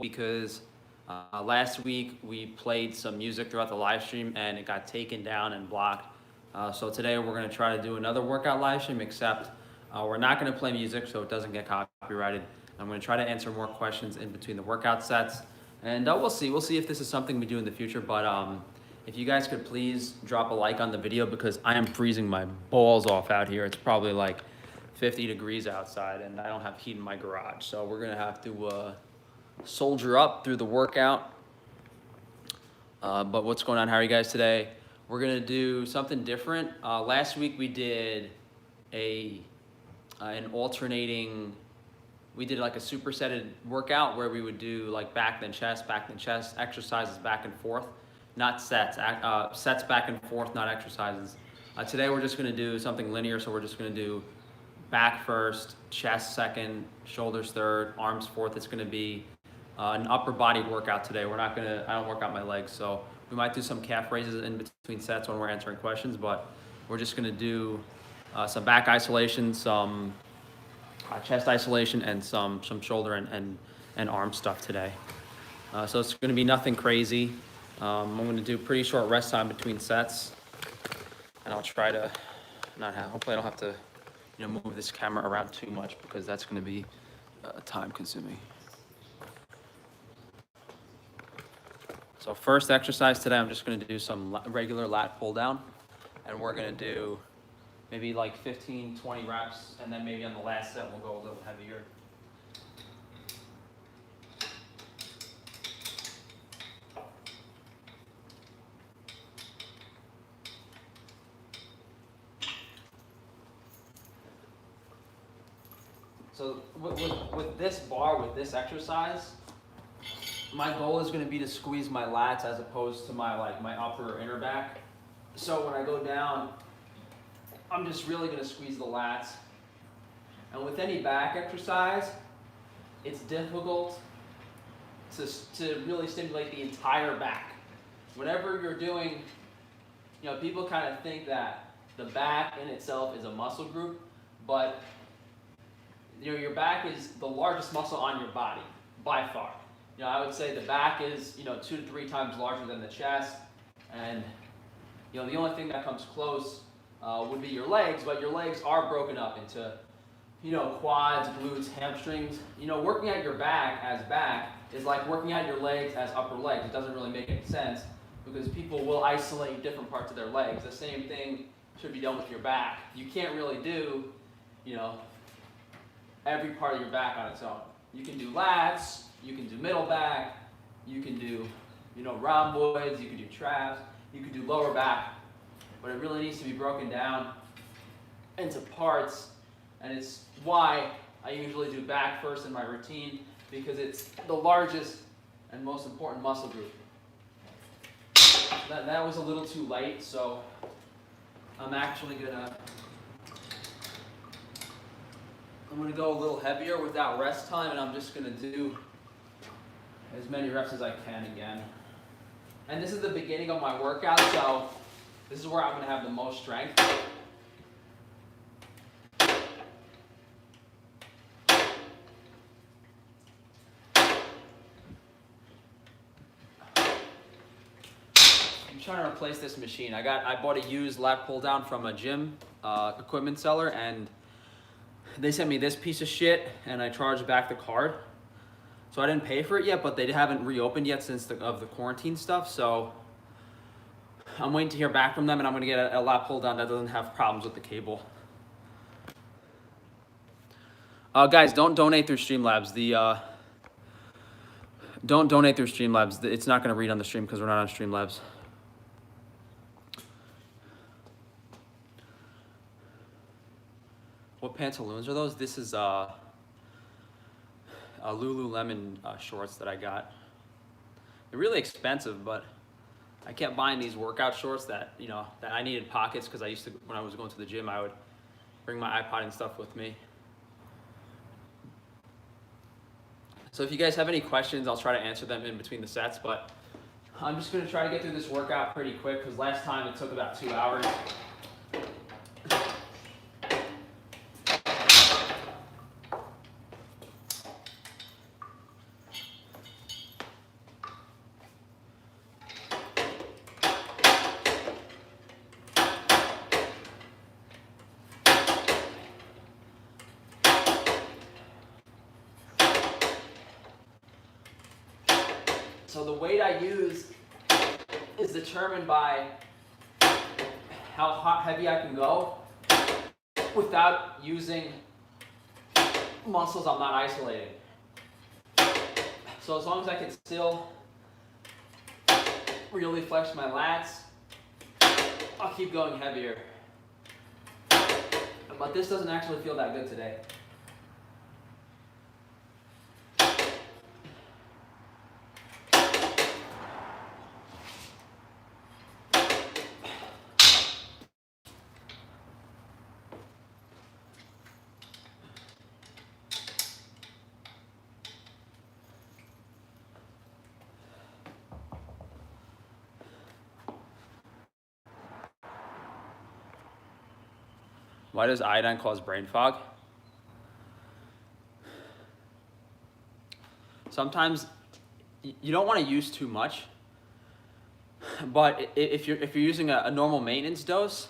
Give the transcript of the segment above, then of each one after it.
because last week we played some music throughout the live stream and it got taken down and blocked. So today we're going to try to do another workout live stream, except we're not going to play music so it doesn't get copyrighted. I'm going to try to answer more questions in between the workout sets, and we'll see if this is something we do in the future. But if you guys could please drop a like on the video, because I am freezing my balls off out here. It's probably like 50 degrees outside and I don't have heat in my garage, so we're gonna have to soldier up through the workout. But what's going on? How are you guys today? We're gonna do something different. Last week we did an alternating, we did like a supersetted workout where we would do like back then chest exercises back and forth, not sets, sets back and forth, not exercises. Today we're just gonna do something linear, so we're just gonna do back first, chest second, shoulders third, arms fourth. It's gonna be an upper body workout today. I don't work out my legs, so we might do some calf raises in between sets when we're answering questions, but we're just gonna do some back isolation, some chest isolation, and some shoulder and arm stuff today. So it's gonna be nothing crazy. I'm gonna do pretty short rest time between sets, and I'll try to hopefully I don't have to move this camera around too much, because that's gonna be time consuming. So first exercise today, I'm just gonna do some regular lat pull down, and we're gonna do maybe like 15, 20 reps, and then maybe on the last set, we'll go a little heavier. So with this bar, with this exercise, my goal is going to be to squeeze my lats as opposed to my upper or inner back. So when I go down, I'm just really going to squeeze the lats. And with any back exercise, it's difficult to really stimulate the entire back. Whenever you're doing, people kind of think that the back in itself is a muscle group, but your back is the largest muscle on your body by far. I would say the back is 2 to 3 times larger than the chest, and the only thing that comes close would be your legs, but your legs are broken up into quads, glutes, hamstrings. Working out your back as back is like working out your legs as upper legs. It doesn't really make any sense, because people will isolate different parts of their legs. The same thing should be done with your back. You can't really do every part of your back on its own. You can do lats, you can do middle back, you can do rhomboids, you can do traps, you can do lower back, but it really needs to be broken down into parts, and it's why I usually do back first in my routine, because it's the largest and most important muscle group. That was a little too light, so I'm actually I'm gonna go a little heavier without rest time, and I'm just gonna do as many reps as I can again. And this is the beginning of my workout, so this is where I'm gonna have the most strength. I'm trying to replace this machine. I bought a used lat pull down from a gym equipment seller, and they sent me this piece of shit, and I charged back the card. So I didn't pay for it yet, but they haven't reopened yet since the quarantine stuff. So I'm waiting to hear back from them, and I'm gonna get a lat pull down that doesn't have problems with the cable. Guys, don't donate through Streamlabs. Don't donate through Streamlabs. It's not gonna read on the stream because we're not on Streamlabs. What pantaloons are those? This is Lululemon shorts that I got. They're really expensive, but I kept buying these workout shorts that that I needed pockets, because I used to, when I was going to the gym, I would bring my iPod and stuff with me. So if you guys have any questions, I'll try to answer them in between the sets, but I'm just gonna try to get through this workout pretty quick, because last time it took about 2 hours. So the weight I use is determined by how heavy I can go without using muscles I'm not isolating. So as long as I can still really flex my lats, I'll keep going heavier. But this doesn't actually feel that good today. Why does iodine cause brain fog? Sometimes you don't want to use too much, but if you're using a normal maintenance dose,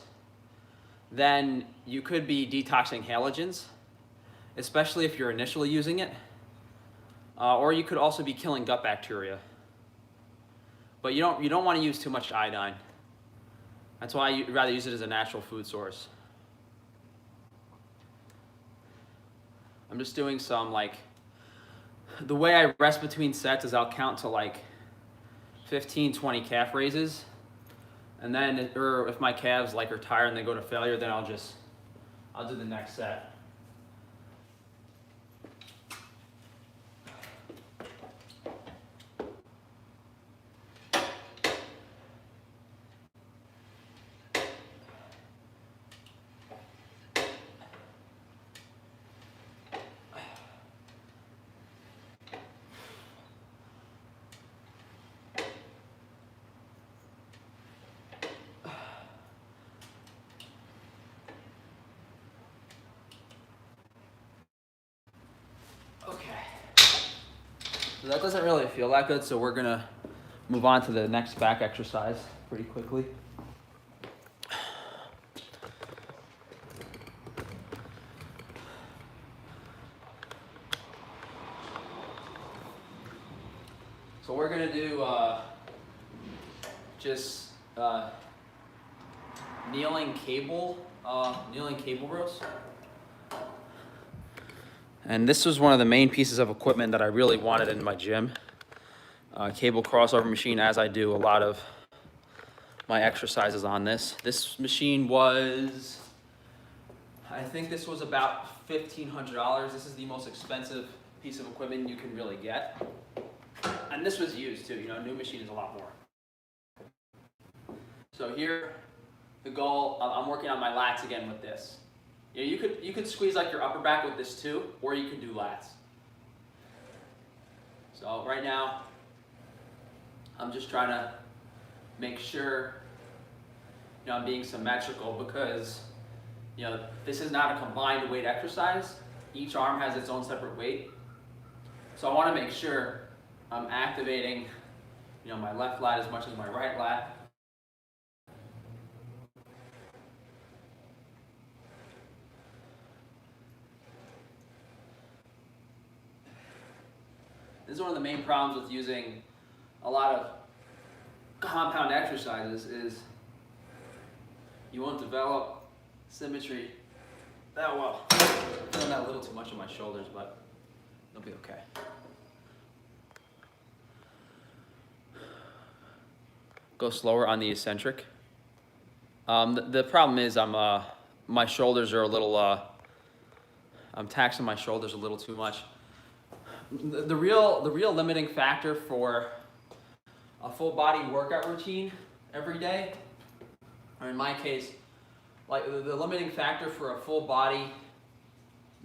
then you could be detoxing halogens, especially if you're initially using it, or you could also be killing gut bacteria. But you don't want to use too much iodine. That's why you'd rather use it as a natural food source. I'm just doing some, like, the way I rest between sets is I'll count to like 15, 20 calf raises. And then, or if my calves like are tired and they go to failure, then I'll do the next set. So that doesn't really feel that good, so we're gonna move on to the next back exercise pretty quickly. So we're gonna do just kneeling cable rows. And this was one of the main pieces of equipment that I really wanted in my gym. Cable crossover machine, as I do a lot of my exercises on this. This machine was, I think this was about $1,500. This is the most expensive piece of equipment you can really get. And this was used too, new machine is a lot more. So here, the goal, I'm working on my lats again with this. You could squeeze like your upper back with this too, or you can do lats. So right now, I'm just trying to make sure I'm being symmetrical because this is not a combined weight exercise. Each arm has its own separate weight. So I want to make sure I'm activating my left lat as much as my right lat. This is one of the main problems with using a lot of compound exercises is you won't develop symmetry that well. I've done that a little too much on my shoulders, but they'll be okay. Go slower on the eccentric. The problem is my shoulders are a little, I'm taxing my shoulders a little too much. The real limiting factor for a full body workout routine every day, or in my case, like the limiting factor for a full body,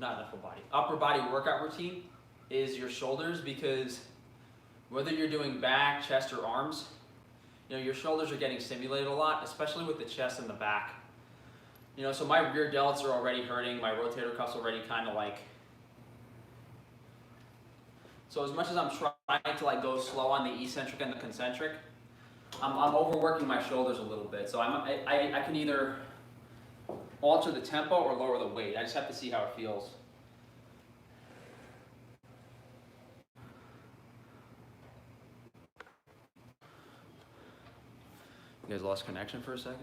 upper body workout routine is your shoulders, because whether you're doing back, chest, or arms, your shoulders are getting stimulated a lot, especially with the chest and the back. So my rear delts are already hurting, my rotator cuffs already kind of like. So as much as I'm trying to go slow on the eccentric and the concentric, I'm overworking my shoulders a little bit. So I can either alter the tempo or lower the weight. I just have to see how it feels. You guys lost connection for a second?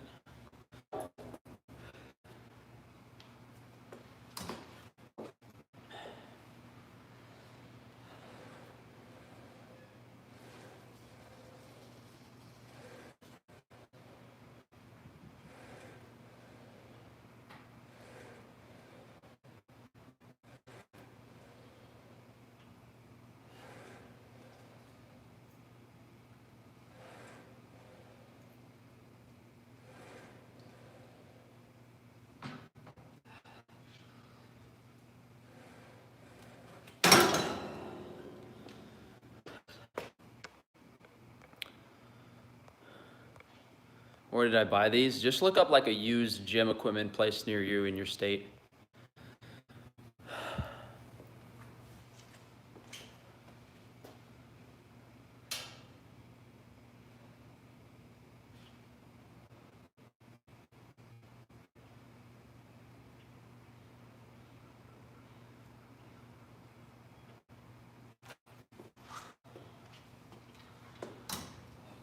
Where did I buy these? Just look up like a used gym equipment place near you in your state.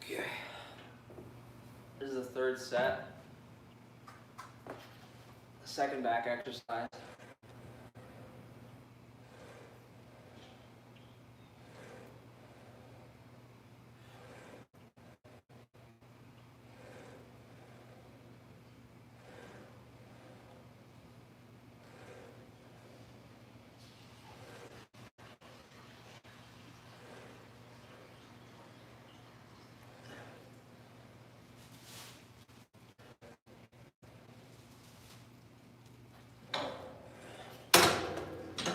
Okay. This is the third set. Second back exercise.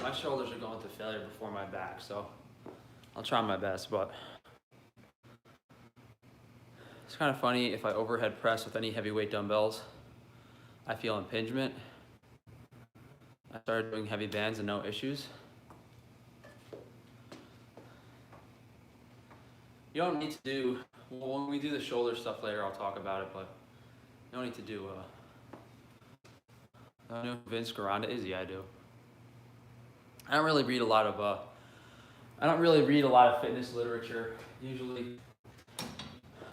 My shoulders are going to failure before my back, so I'll try my best, but it's kind of funny. If I overhead press with any heavyweight dumbbells, I feel impingement. I started doing heavy bands and no issues. You don't need to do, well, when we do the shoulder stuff later, I'll talk about it, but you don't need to do, I know who Vince Garanda is? Yeah, I do. I don't really read a lot of fitness literature. Usually,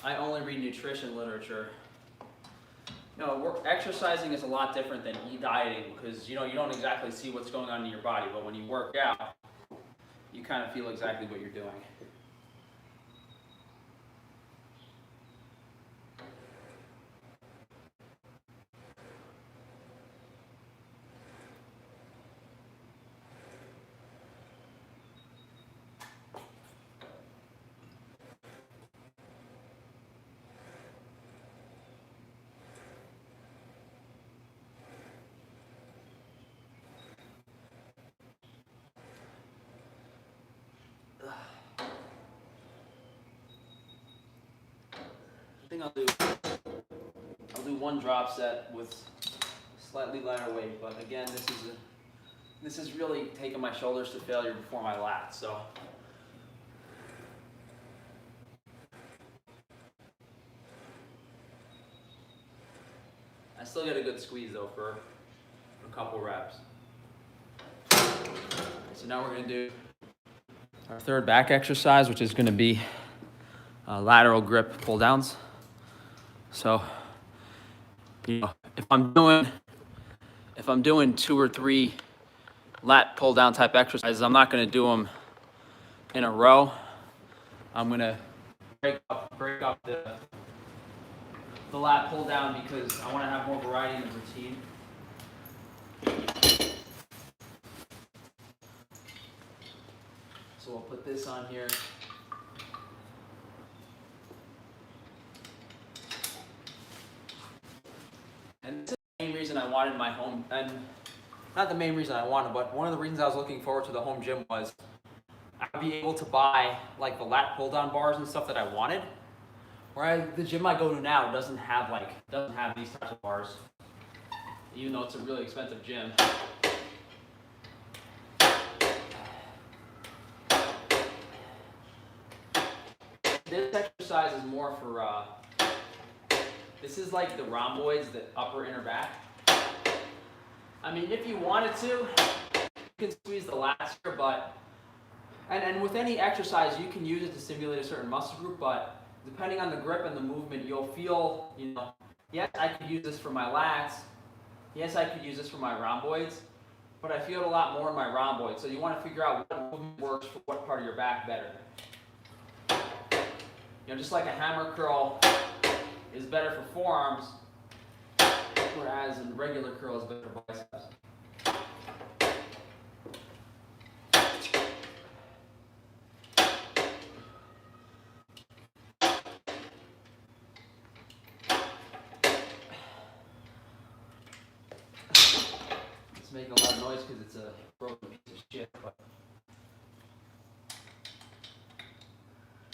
I only read nutrition literature. Exercising is a lot different than dieting because you don't exactly see what's going on in your body, but when you work out, you kind of feel exactly what you're doing. I think I'll do one drop set with slightly lighter weight, but again, this is really taking my shoulders to failure before my lats, so. I still get a good squeeze though for a couple reps. So now we're gonna do our third back exercise, which is gonna be lateral grip pull downs. So, if I'm doing 2 or 3 lat pull down type exercises, I'm not going to do them in a row. I'm going to break up the lat pull down because I want to have more variety in the routine. So we'll put this on here. And this is the main reason I wanted my home, and not the main reason I wanted, but one of the reasons I was looking forward to the home gym was I'd be able to buy like the lat pull down bars and stuff that I wanted. Whereas the gym I go to now doesn't have these types of bars, even though it's a really expensive gym. This exercise is more for this is like the rhomboids, the upper inner back. I mean, if you wanted to, you can squeeze the lats here, but, and with any exercise, you can use it to stimulate a certain muscle group, but depending on the grip and the movement, you'll feel, you know, yes, I could use this for my lats. Yes, I could use this for my rhomboids, but I feel it a lot more in my rhomboids. So you want to figure out what movement works for what part of your back better. You know, just like a hammer curl is better for forearms, whereas a regular curl is better for biceps. It's making a lot of noise because it's a broken piece of shit. But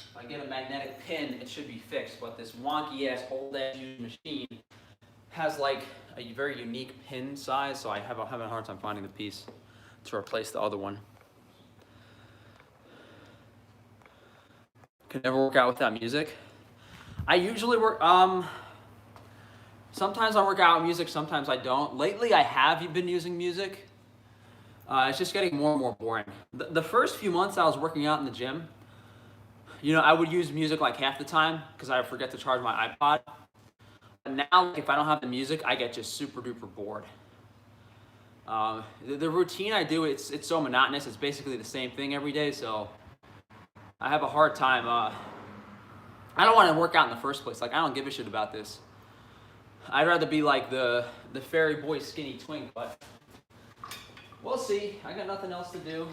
if I get a magnetic pin, it should be fixed. But this wonky ass old ass machine has like a very unique pin size, so I have a hard time finding the piece to replace the other one. Can never work out without music. I usually work, sometimes I work out with music, sometimes I don't. Lately I have been using music. It's just getting more and more boring. The first few months I was working out in the gym, you know, I would use music like half the time because I would forget to charge my iPod. But now, if I don't have the music, I get just super duper bored. The routine I do, it's so monotonous. It's basically the same thing every day, so I have a hard time. I don't want to work out in the first place. Like, I don't give a shit about this. I'd rather be like the fairy boy skinny twink, but we'll see. I got nothing else to do.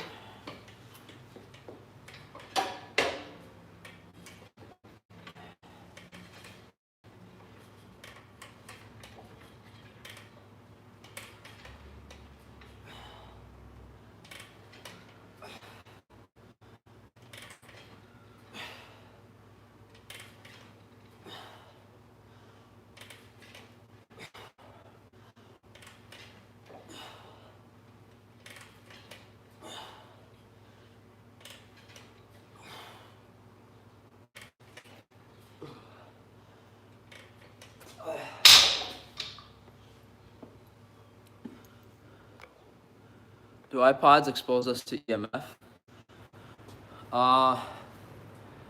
Do iPods expose us to EMF?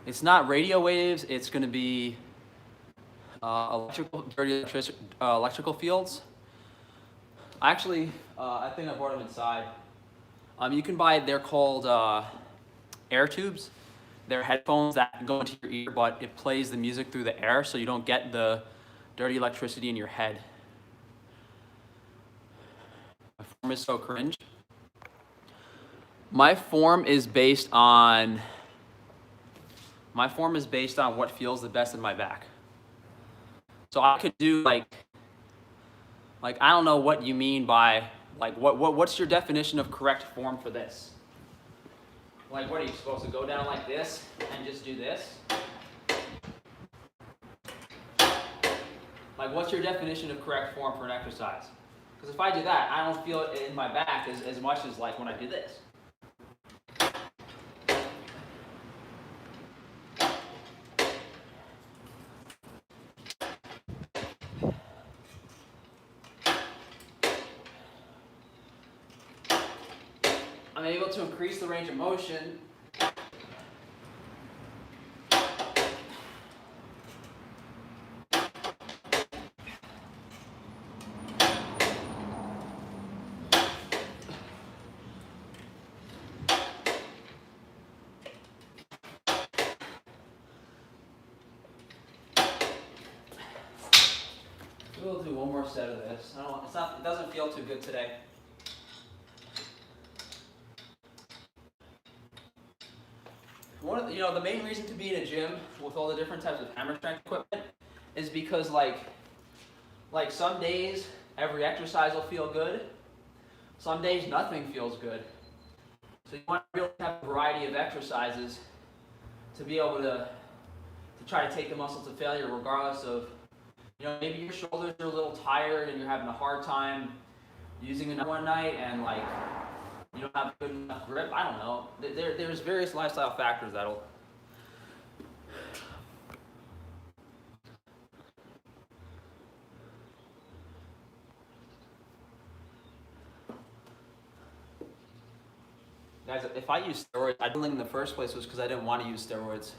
It's not radio waves. It's going to be electrical fields. Actually, I think I brought them inside. You can buy, they're called air tubes. They're headphones that go into your ear, but it plays the music through the air, so you don't get the dirty electricity in your head. My form is so cringe. My form is based on what feels the best in my back. So I could do like I don't know what you mean by like what's your definition of correct form for this? Like, what are you supposed to go down like this and just do this? Like, what's your definition of correct form for an exercise? Because if I do that, I don't feel it in my back as much as like when I do this. I'm able to increase the range of motion. We'll do one more set of this. It doesn't feel too good today. The main reason to be in a gym with all the different types of hammer strength equipment is because like some days every exercise will feel good. Some days nothing feels good. So you want to really have a variety of exercises to be able to try to take the muscle to failure regardless of, maybe your shoulders are a little tired and you're having a hard time using it one night and like you don't have good enough grip. I don't know. There's various lifestyle factors that'll. Guys, if I use steroids, I didn't in the first place was because I didn't want to use steroids.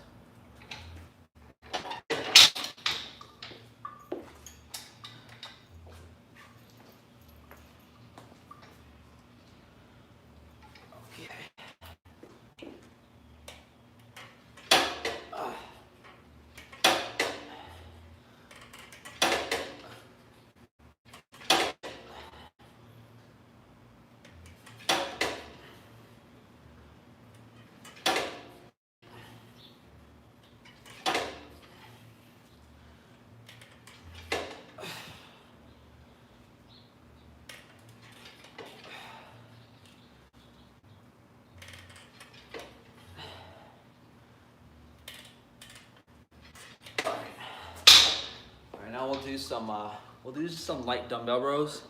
some light dumbbell rows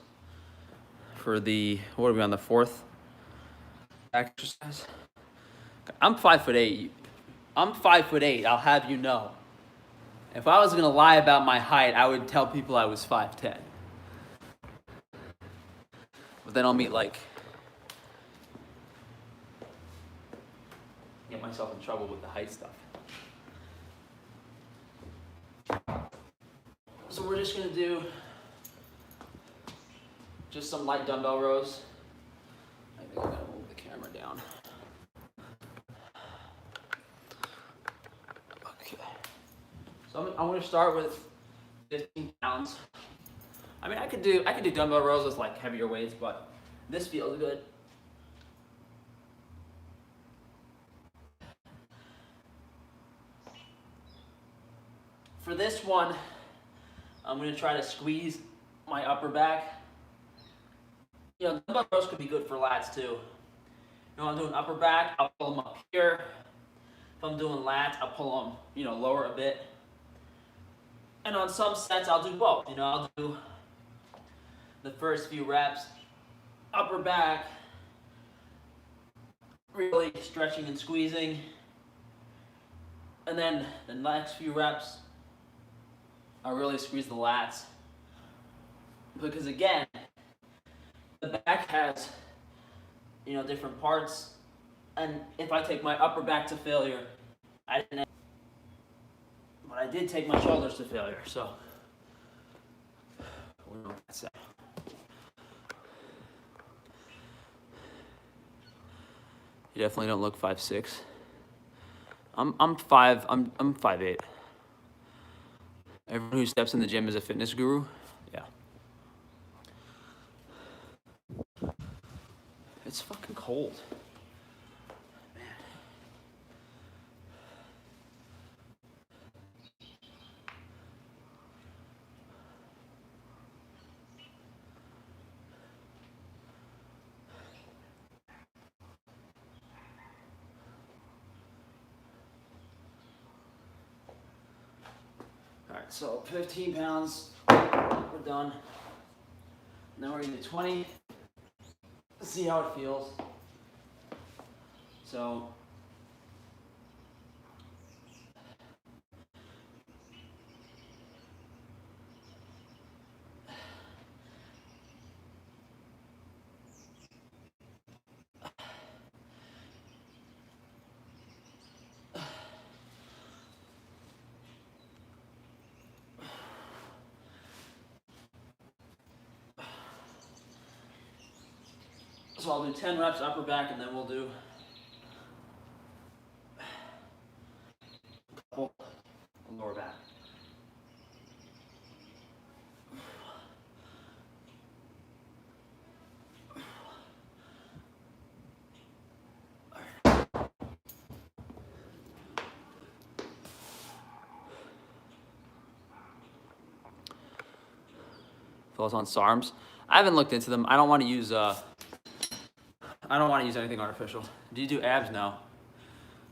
for the, what are we on, the fourth exercise? I'm 5'8". I'm 5'8", I'll have you know. If I was gonna lie about my height, I would tell people I was 5'10". But then I'll meet get myself in trouble with the height stuff. So we're just gonna do just some light dumbbell rows. I think I'm gonna move the camera down. Okay. So I'm gonna start with 15 pounds. I mean, I could do dumbbell rows with like heavier weights, but this feels good. For this one, I'm gonna try to squeeze my upper back. You know, dumbbell rows could be good for lats too. You know, I'm doing upper back, I'll pull them up here. If I'm doing lats, I'll pull them, you know, lower a bit. And on some sets, I'll do both. You know, I'll do the first few reps, upper back, really stretching and squeezing. And then the next few reps, I'll really squeeze the lats. Because again, the back has, you know, different parts. And if I take my upper back to failure, I didn't. But I did take my shoulders to failure, so we know what that's at. You definitely don't look 5'6". I'm 5'8". Everyone who steps in the gym is a fitness guru. Yeah. It's fucking cold. Man. All right, so 15 pounds, we're done. Now we're gonna do 20. Let's see how it feels. So, I'll do 10 reps upper back, and then we'll do a couple lower back. Thoughts on SARMs? I haven't looked into them. I don't want to use anything artificial. Do you do abs now?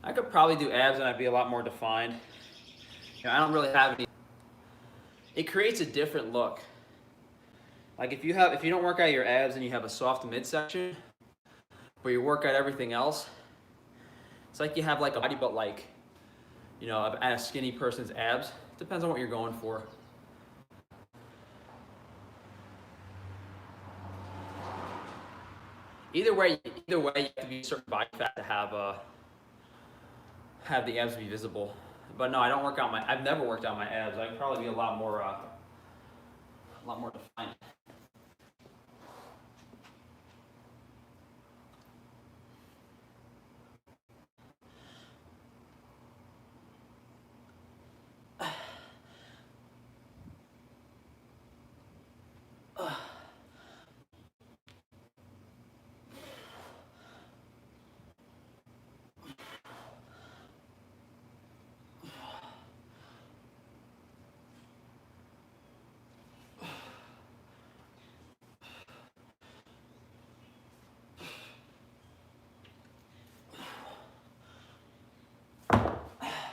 I could probably do abs and I'd be a lot more defined. You know, I don't really have any. It creates a different look. Like if you don't work out your abs and you have a soft midsection, where you work out everything else, it's like you have like a body but like, you know, a skinny person's abs. Depends on what you're going for. Either way, you have to be a certain body fat to have the abs be visible. But no, I don't work out I've never worked out my abs. I'd probably be a lot more defined.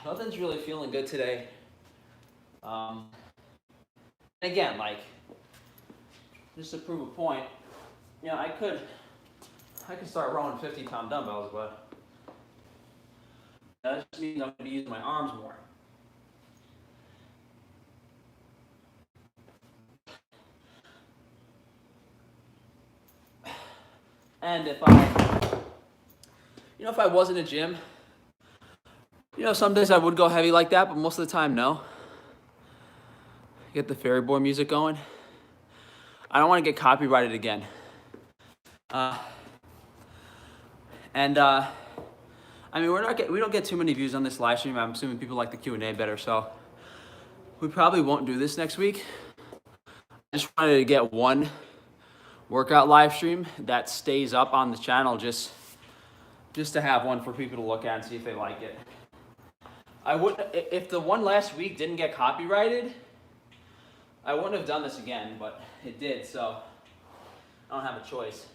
Nothing's really feeling good today. And again, like, just to prove a point, you know, I could start rowing 50-pound dumbbells, but that just means I'm going to be using my arms more. And if I was in a gym, some days I would go heavy like that, but most of the time, no. Get the fairy boy music going. I don't want to get copyrighted again. I mean, we don't get too many views on this live stream. I'm assuming people like the Q&A better, so we probably won't do this next week. I just wanted to get one workout live stream that stays up on the channel just to have one for people to look at and see if they like it. If the one last week didn't get copyrighted, I wouldn't have done this again, but it did, so I don't have a choice.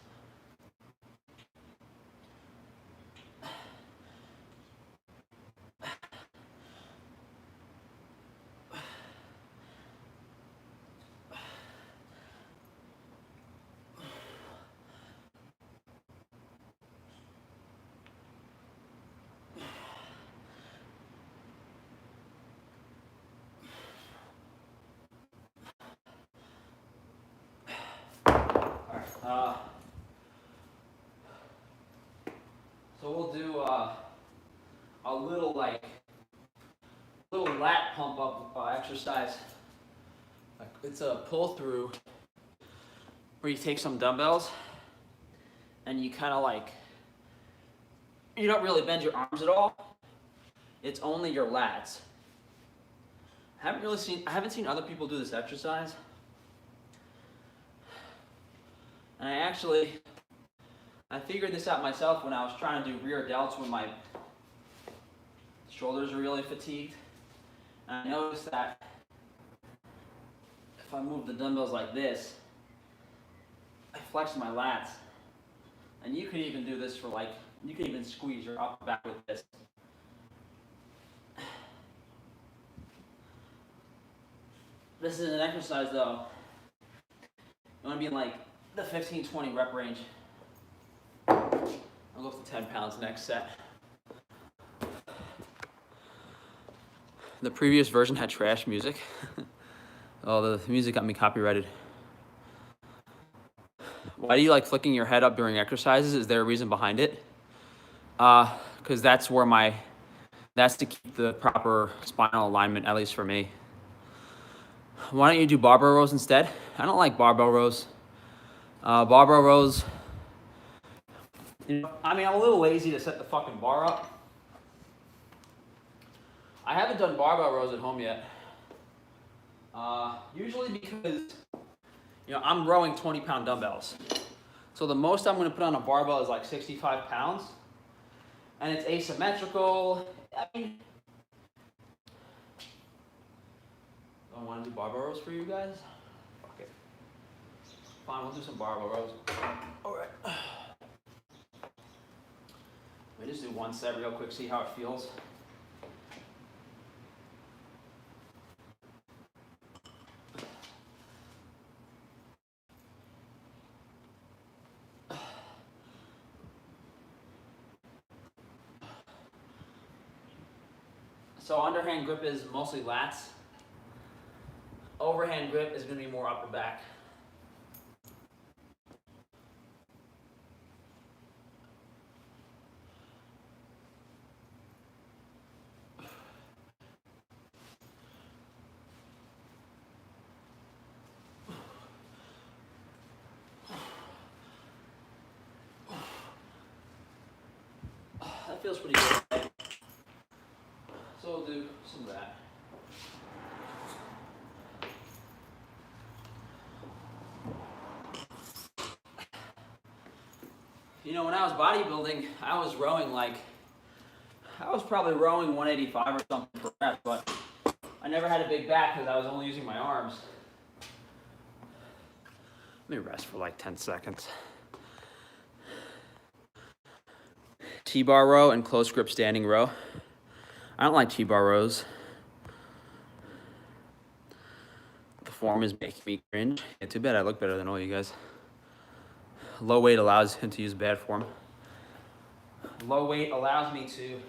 So we'll do a little lat pump up exercise. It's a pull through where you take some dumbbells and you kind of you don't really bend your arms at all. It's only your lats. I haven't seen other people do this exercise. And I figured this out myself when I was trying to do rear delts when my shoulders are really fatigued. And I noticed that if I move the dumbbells like this, I flex my lats. And you could even do this you could even squeeze your upper back with this. This is an exercise though. You want to be in the 15-20 rep range. I'll go up to 10 pounds next set. The previous version had trash music. Oh, the music got me copyrighted. Why do you like flicking your head up during exercises? Is there a reason behind it? Because that's to keep the proper spinal alignment, at least for me. Why don't you do barbell rows instead? I don't like barbell rows. Barbell rows, I'm a little lazy to set the fucking bar up. I haven't done barbell rows at home yet. Usually because, I'm rowing 20-pound dumbbells. So the most I'm going to put on a barbell is 65 pounds. And it's asymmetrical. Do I want to do barbell rows for you guys? Fuck it. Fine, we'll do some barbell rows. All right. Let me just do one set real quick, see how it feels. So underhand grip is mostly lats. Overhand grip is going to be more upper back. That feels pretty good. So we'll do some of that. When I was bodybuilding, I was probably rowing 185 or something per rep, but I never had a big back because I was only using my arms. Let me rest for 10 seconds. T-bar row and close grip standing row. I don't like T-bar rows. The form is making me cringe. Yeah, too bad I look better than all you guys. Low weight allows him to use bad form. Low weight allows me to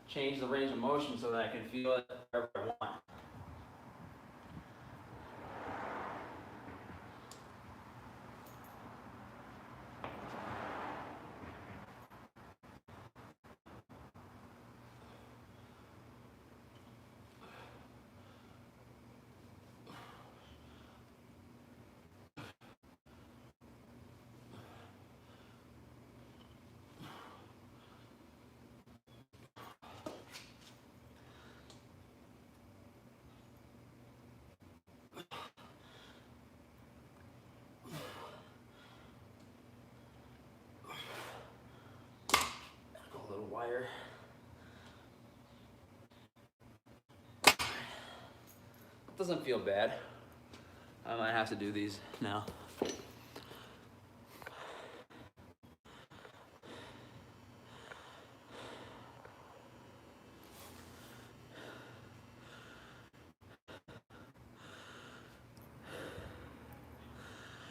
change the range of motion so that I can feel it wherever I want. A little wire. Doesn't feel bad. I might have to do these now.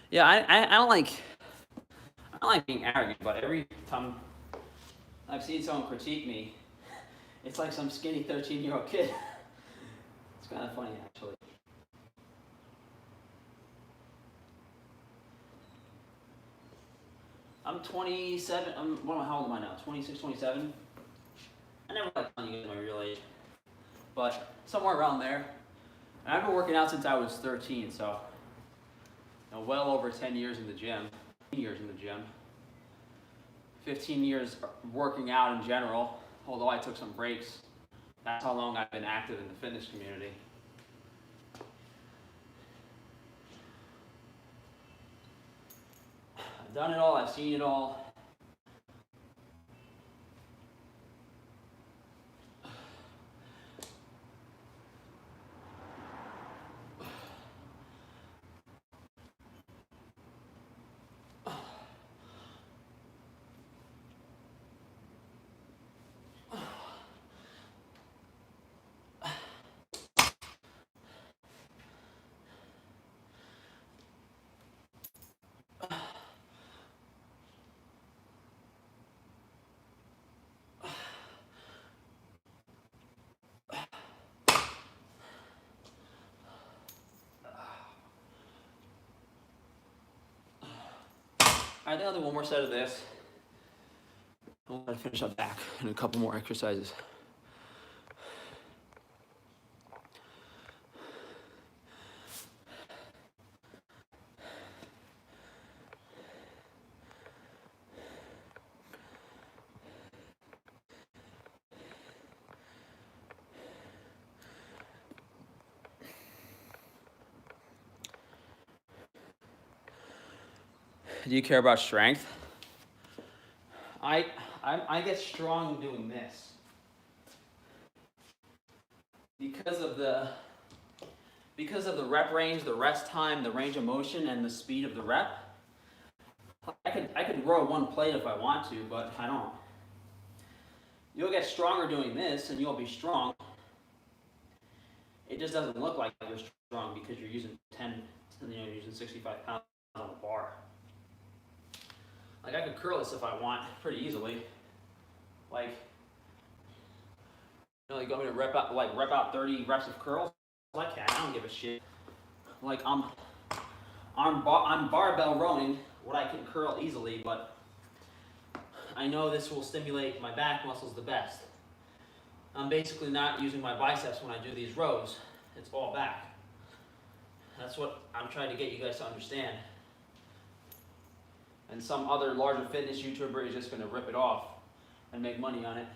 Yeah, I don't like being arrogant, but every time I've seen someone critique me, it's like some skinny 13-year-old kid. It's kind of funny, actually. I'm 27. How old am I now? 26, 27? I never like telling you guys my real age, but somewhere around there. And I've been working out since I was 13, so well over 10 years in the gym. 15 years working out in general, although I took some breaks. That's how long I've been active in the fitness community. I've done it all, I've seen it all. I think I'll do one more set of this. I'll try to finish up back and a couple more exercises. Do you care about strength? I get strong doing this because of the rep range, the rest time, the range of motion, and the speed of the rep. I could row one plate if I want to, but I don't. You'll get stronger doing this, and you'll be strong. It just doesn't look like you're strong because you're using you're using 65 pounds on the bar. Like I could curl this if I want pretty easily. Like, you want me to rep out 30 reps of curls? I can. I don't give a shit. Like I'm barbell rowing what I can curl easily, but I know this will stimulate my back muscles the best. I'm basically not using my biceps when I do these rows. It's all back. That's what I'm trying to get you guys to understand. And some other larger fitness YouTuber is just going to rip it off and make money on it.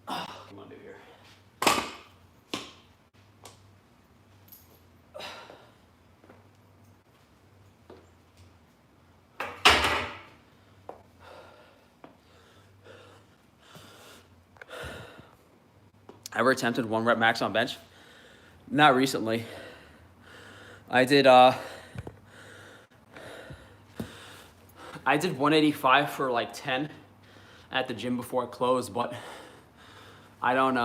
What am I gonna do here? Ever attempted 1 rep max on bench? Not recently. I did 185 for like 10 at the gym before it closed, but I don't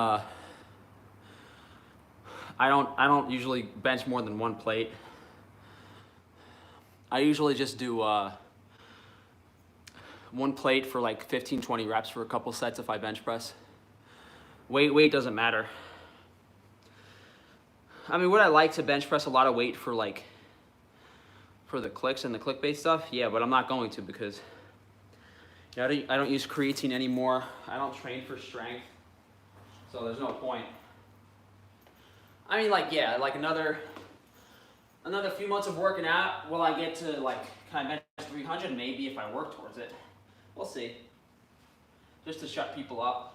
usually bench more than 1 plate. I usually just do 1 plate for like 15-20 reps for a couple sets if I bench press. Weight doesn't matter. I mean, would I like to bench press a lot of weight for the clicks and the click-based stuff? Yeah, but I'm not going to because I don't use creatine anymore. I don't train for strength, so there's no point. I mean, like, yeah, like another few months of working out, will I get to like kind of bench 300? Maybe if I work towards it. We'll see. Just to shut people up.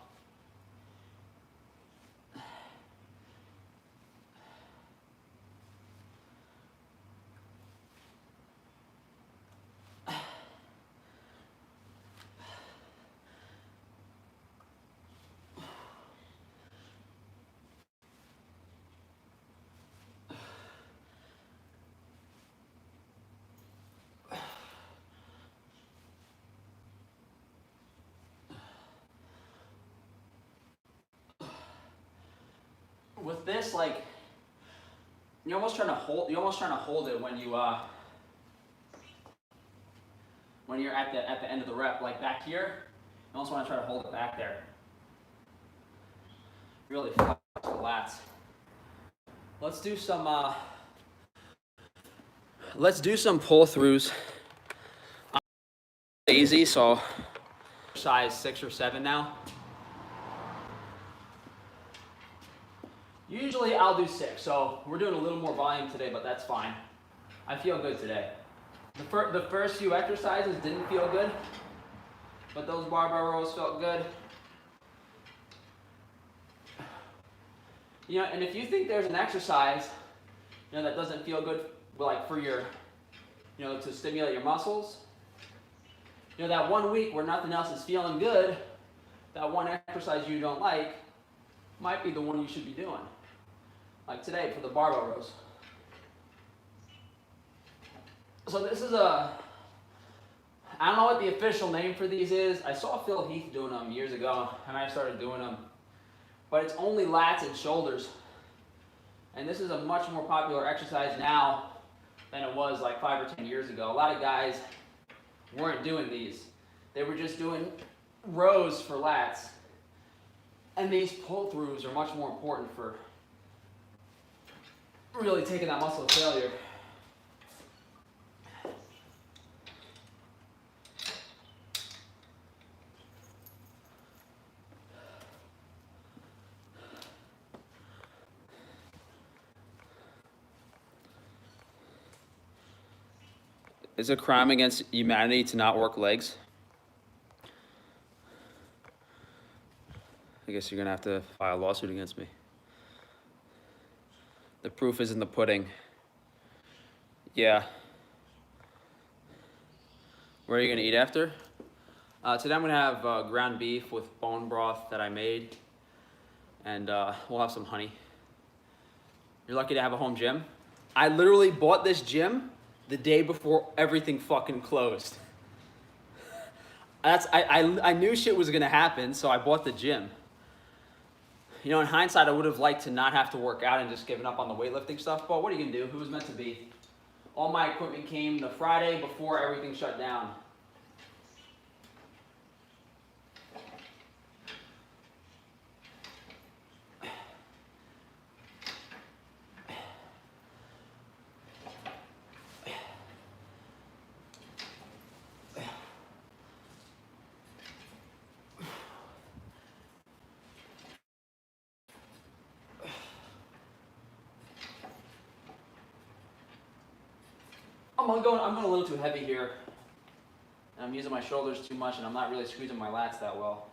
With this, like, you're almost trying to hold it when you're at the end of the rep, like back here. You almost want to try to hold it back there. Really flex the lats. Let's do some pull throughs. Easy, so size 6 or 7 now. Usually I'll do 6, so we're doing a little more volume today, but that's fine. I feel good today. The first few exercises didn't feel good, but those barbell rows felt good. You know, and if you think there's an exercise, you know, that doesn't feel good, like for your, you know, to stimulate your muscles, you know, that 1 week where nothing else is feeling good, that one exercise you don't like might be the one you should be doing. Like today for the barbell rows. So this is I don't know what the official name for these is. I saw Phil Heath doing them years ago, and I started doing them. But it's only lats and shoulders. And this is a much more popular exercise now than it was like 5 or 10 years ago. A lot of guys weren't doing these. They were just doing rows for lats. And these pull-throughs are much more important for really taking that muscle to failure. Is it a crime against humanity to not work legs? I guess you're gonna have to file a lawsuit against me. The proof is in the pudding. Yeah. Where are you gonna eat after? Today I'm gonna have ground beef with bone broth that I made, and we'll have some honey. You're lucky to have a home gym. I literally bought this gym the day before everything fucking closed. I knew shit was gonna happen, so I bought the gym. You know, in hindsight, I would have liked to not have to work out and just given up on the weightlifting stuff, but what are you gonna do? It was meant to be. All my equipment came the Friday before everything shut down. I'm going a little too heavy here. And I'm using my shoulders too much, and I'm not really squeezing my lats that well.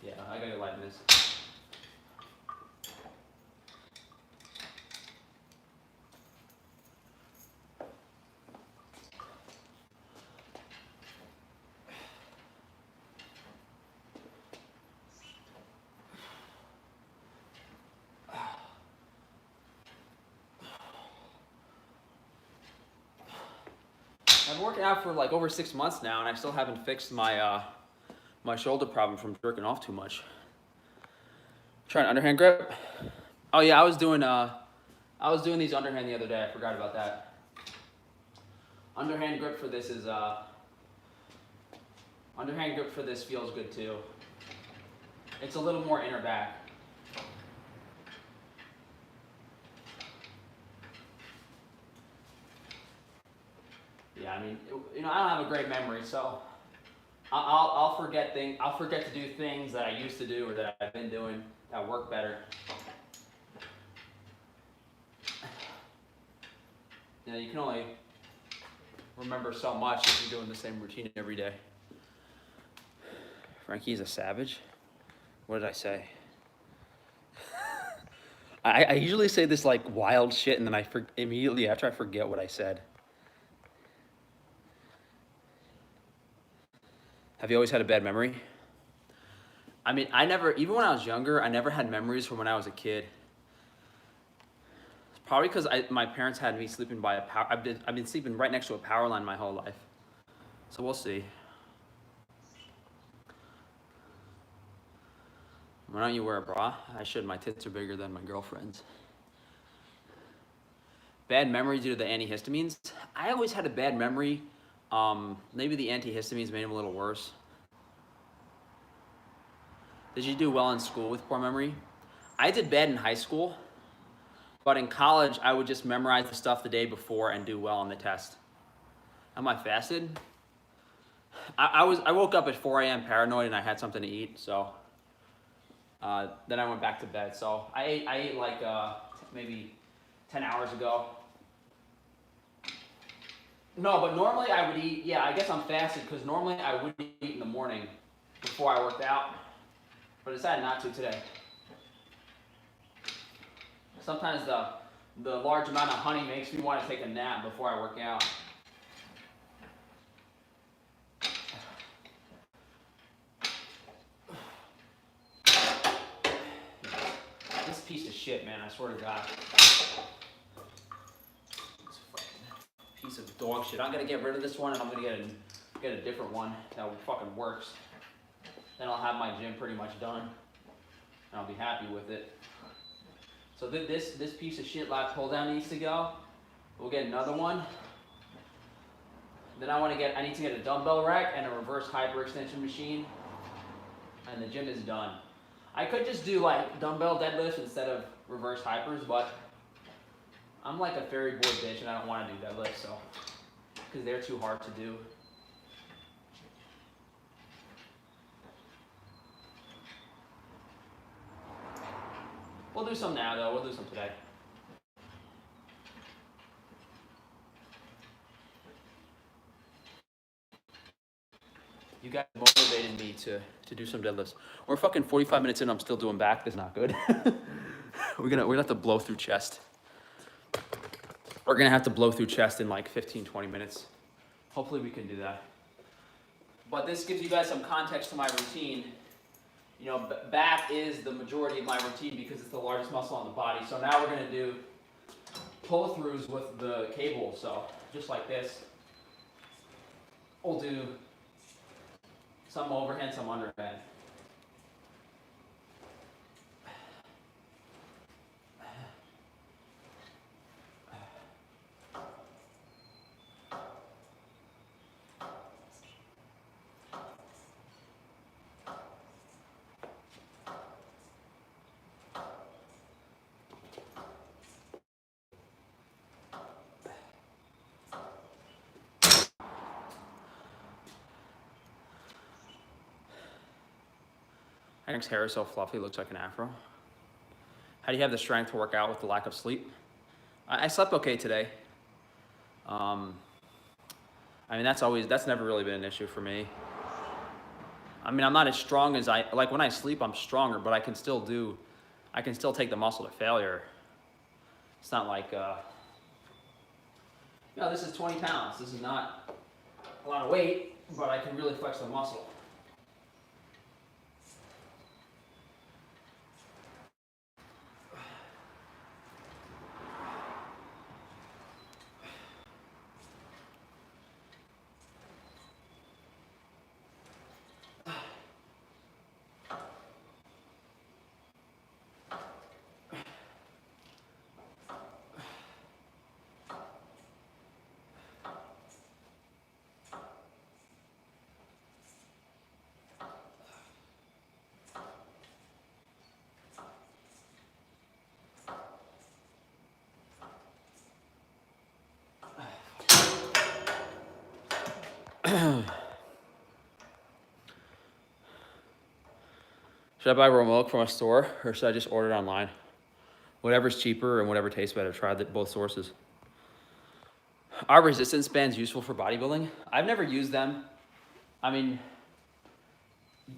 Yeah, I gotta lighten this. I've been working out for like over 6 months now, and I still haven't fixed my my shoulder problem from jerking off too much. Trying underhand grip. Oh yeah, I was doing these underhand the other day. I forgot about that. Underhand grip for this is underhand grip for this feels good too. It's a little more inner back. Yeah, I mean, you know, I don't have a great memory, so I'll forget things. I'll forget to do things that I used to do or that I've been doing that work better. You know, you can only remember so much if you're doing the same routine every day. Frankie's a savage. What did I say? I usually say this like wild shit, and then immediately after I forget what I said. Have you always had a bad memory? I mean, even when I was younger, I never had memories from when I was a kid. It's probably because my parents had me sleeping by a power. I've been sleeping right next to a power line my whole life. So we'll see. Why don't you wear a bra? I should. My tits are bigger than my girlfriend's. Bad memory due to the antihistamines. I always had a bad memory. Maybe the antihistamines made them a little worse. Did you do well in school with poor memory? I did bad in high school, but in college, I would just memorize the stuff the day before and do well on the test. Am I fasted? I woke up at 4 a.m. paranoid and I had something to eat, so then I went back to bed. So I ate like maybe 10 hours ago. No, but normally I would eat, yeah, I guess I'm fasted because normally I would eat in the morning before I worked out, but I decided not to today. Sometimes the large amount of honey makes me want to take a nap before I work out. This piece of shit, man, I swear to God. Piece of dog shit. I'm gonna get rid of this one and I'm gonna get a different one that fucking works. Then I'll have my gym pretty much done and I'll be happy with it. So this piece of shit lat pull down needs to go. We'll get another one. Then I need to get a dumbbell rack and a reverse hyperextension machine, and the gym is done. I could just do like dumbbell deadlifts instead of reverse hypers, but I'm like a fairy boy bitch and I don't want to do deadlifts, so, because they're too hard to do. We'll do some now though, we'll do some today. You guys motivated me to do some deadlifts. We're fucking 45 minutes in, I'm still doing back, that's not good. We're gonna have to blow through chest. We're gonna have to blow through chest in like 15-20 minutes. Hopefully we can do that. But this gives you guys some context to my routine. You know, back is the majority of my routine because it's the largest muscle on the body. So now we're gonna do pull-throughs with the cable. So just like this. We'll do some overhand, some underhand. Eric's hair is so fluffy, it looks like an afro. How do you have the strength to work out with the lack of sleep? I slept okay today. I mean, that's never really been an issue for me. I mean, I'm not as strong as like when I sleep, I'm stronger, but I can still take the muscle to failure. It's not like, this is 20 pounds. This is not a lot of weight, but I can really flex the muscle. Should I buy raw milk from a store or should I just order it online? Whatever's cheaper and whatever tastes better. Try both sources. Are resistance bands useful for bodybuilding? I've never used them. I mean,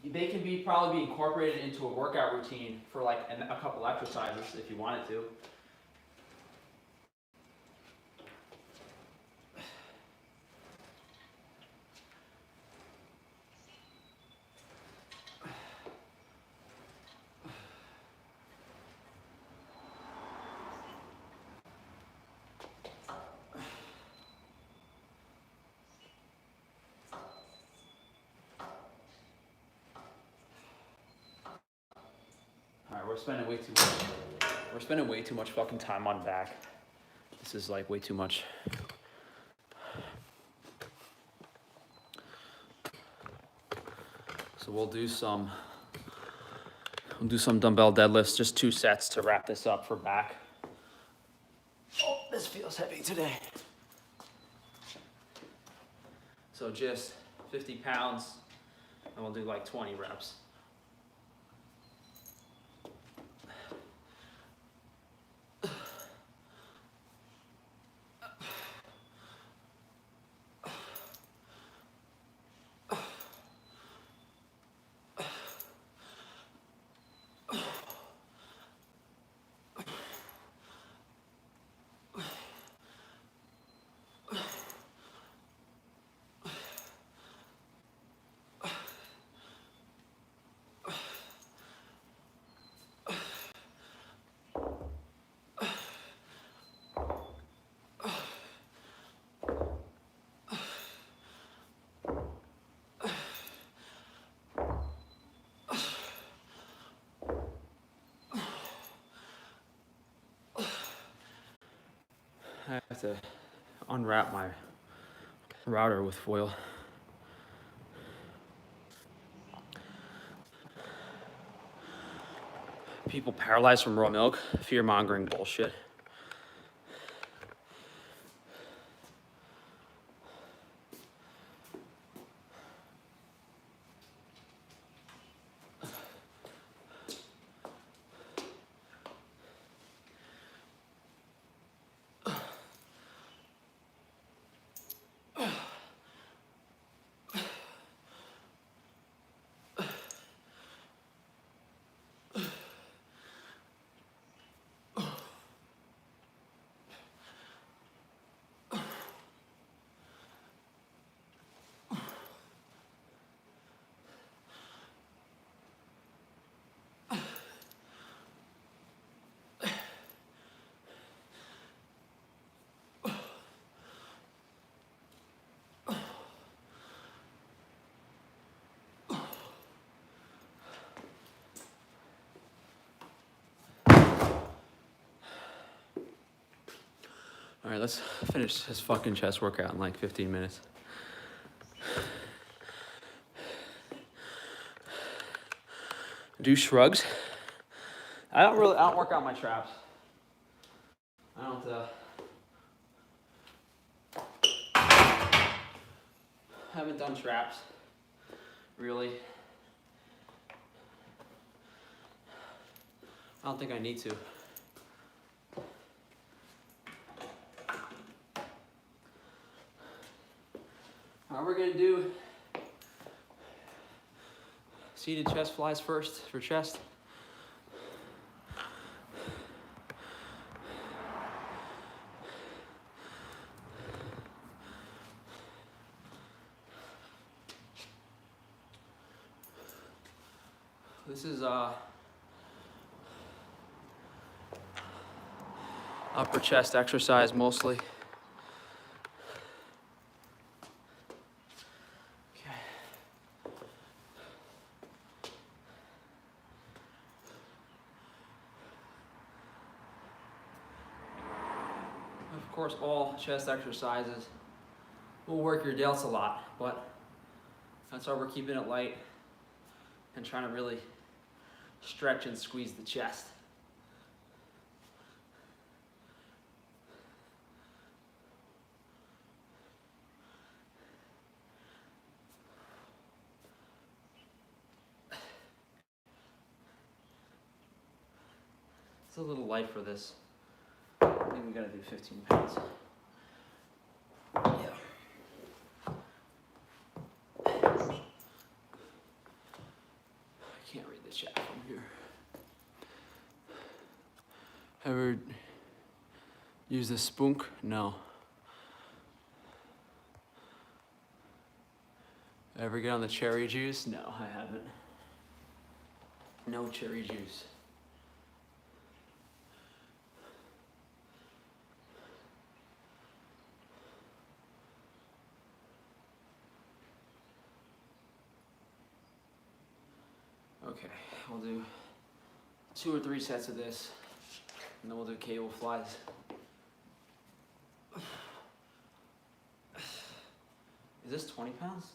they can probably be incorporated into a workout routine for like a couple exercises if you wanted to. All right, we're spending way too much fucking time on back. This is like way too much. So we'll do some dumbbell deadlifts, just 2 sets to wrap this up for back. Oh, this feels heavy today. So just 50 pounds, and we'll do like 20 reps. I have to unwrap my router with foil. People paralyzed from raw milk, fear-mongering bullshit. All right, let's finish this fucking chest workout in like 15 minutes. Do shrugs. I don't work out my traps. I haven't done traps, really. I don't think I need to. All right, we're gonna do seated chest flies first for chest. This is upper chest exercise mostly. Of course, all chest exercises will work your delts a lot, but that's why we're keeping it light and trying to really stretch and squeeze the chest. It's a little light for this. I think we gotta do 15 pounds. Yeah. I can't read the chat from here. Ever use the spunk? No. Ever get on the cherry juice? No, I haven't. No cherry juice. Okay, we'll do 2 or 3 sets of this, and then we'll do cable flies. Is this 20 pounds?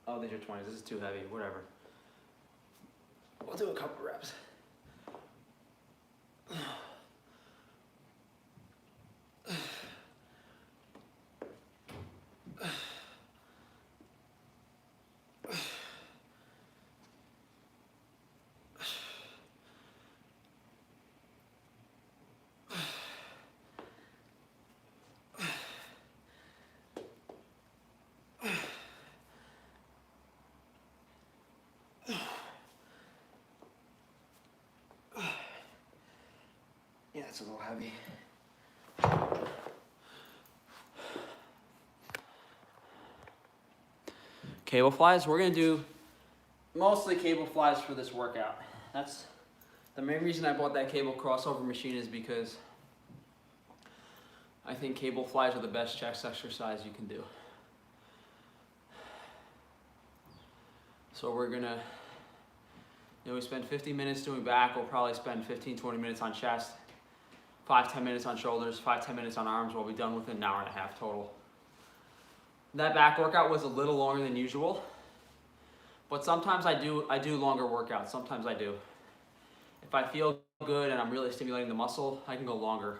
Oh, these are 20s. This is too heavy. Whatever. We'll do a couple reps. Yeah, it's a little heavy. Cable flies, we're gonna do mostly cable flies for this workout. That's the main reason I bought that cable crossover machine, is because I think cable flies are the best chest exercise you can do. So we're gonna, we spend 50 minutes doing back. We'll probably spend 15-20 minutes on chest, 5-10 minutes on shoulders, 5-10 minutes on arms. We'll be done within an hour and a half total. That back workout was a little longer than usual, but sometimes I do longer workouts. Sometimes I do. If I feel good and I'm really stimulating the muscle, I can go longer.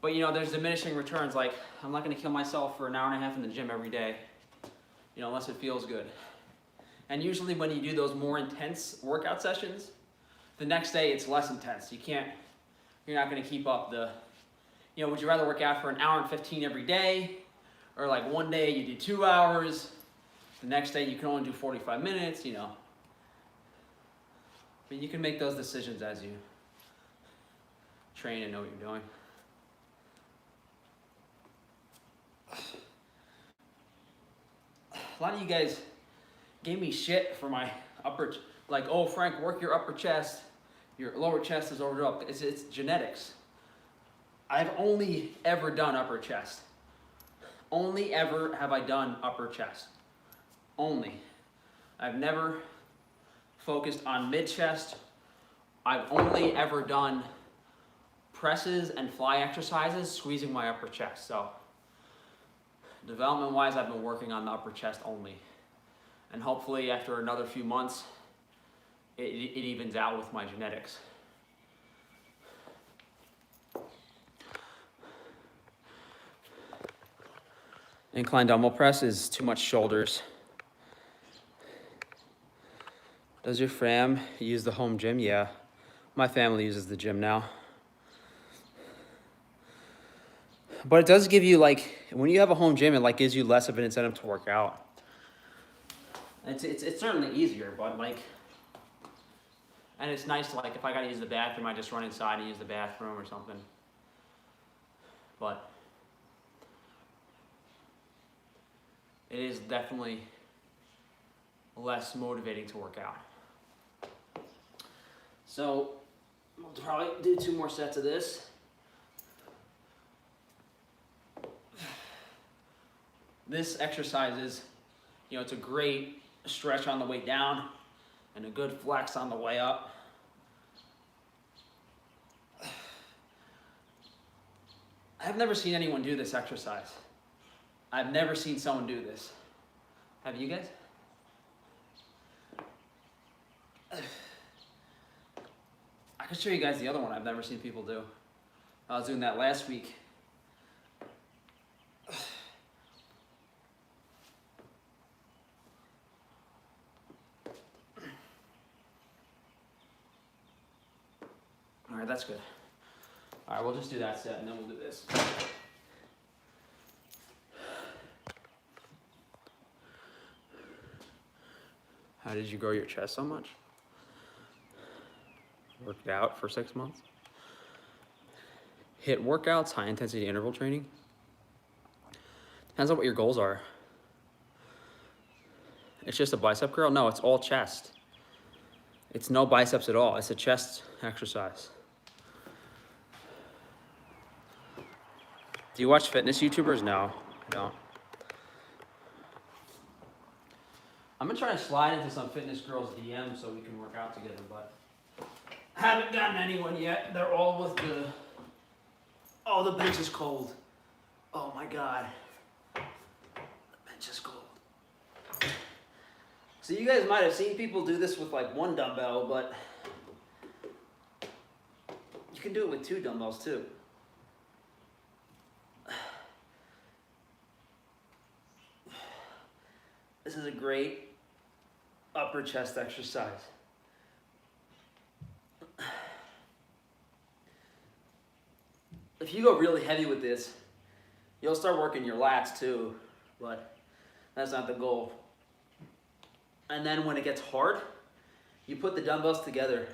But there's diminishing returns. Like, I'm not gonna kill myself for an hour and a half in the gym every day, unless it feels good. And usually when you do those more intense workout sessions, the next day it's less intense. You're not gonna keep up the, would you rather work out for an hour and 15 every day? Or like one day you do 2 hours, the next day you can only do 45 minutes, But you can make those decisions as you train and know what you're doing. A lot of you guys gave me shit for my upper, like, oh Frank, work your upper chest, your lower chest is overdeveloped. It's genetics. I've only ever done upper chest. Only ever have I done upper chest. Only. I've never focused on mid chest. I've only ever done presses and fly exercises squeezing my upper chest. So development wise, I've been working on the upper chest only. And hopefully after another few months, it evens out with my genetics. Incline dumbbell press is too much shoulders. Does your fam use the home gym? Yeah, my family uses the gym now. But it does give you, like, when you have a home gym, it gives you less of an incentive to work out. It's certainly easier, but and it's nice to, if I gotta use the bathroom, I just run inside and use the bathroom or something. But it is definitely less motivating to work out. So we'll probably do 2 more sets of this. This exercise is, it's a great stretch on the way down and a good flex on the way up. I've never seen anyone do this exercise. I've never seen someone do this. Have you guys? I can show you guys the other one I've never seen people do. I was doing that last week. All right, that's good. All right, we'll just do that set and then we'll do this. How did you grow your chest so much? Worked out for 6 months? Hit workouts, high intensity interval training? Depends on what your goals are. It's just a bicep curl? No, it's all chest. It's no biceps at all. It's a chest exercise. Do you watch fitness YouTubers? No, I don't. I'm gonna try to slide into some fitness girls' DMs so we can work out together, but I haven't gotten anyone yet. They're all with the, oh, the bench is cold. Oh my God. The bench is cold. So you guys might have seen people do this with like 1 dumbbell, but you can do it with 2 dumbbells too. This is a great upper chest exercise. If you go really heavy with this, you'll start working your lats too, but that's not the goal. And then when it gets hard, you put the dumbbells together,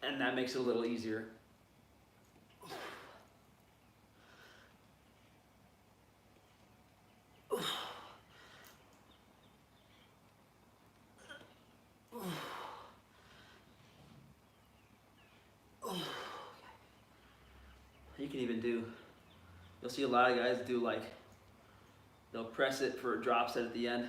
and that makes it a little easier. You can even do, you'll see a lot of guys do like, they'll press it for a drop set at the end.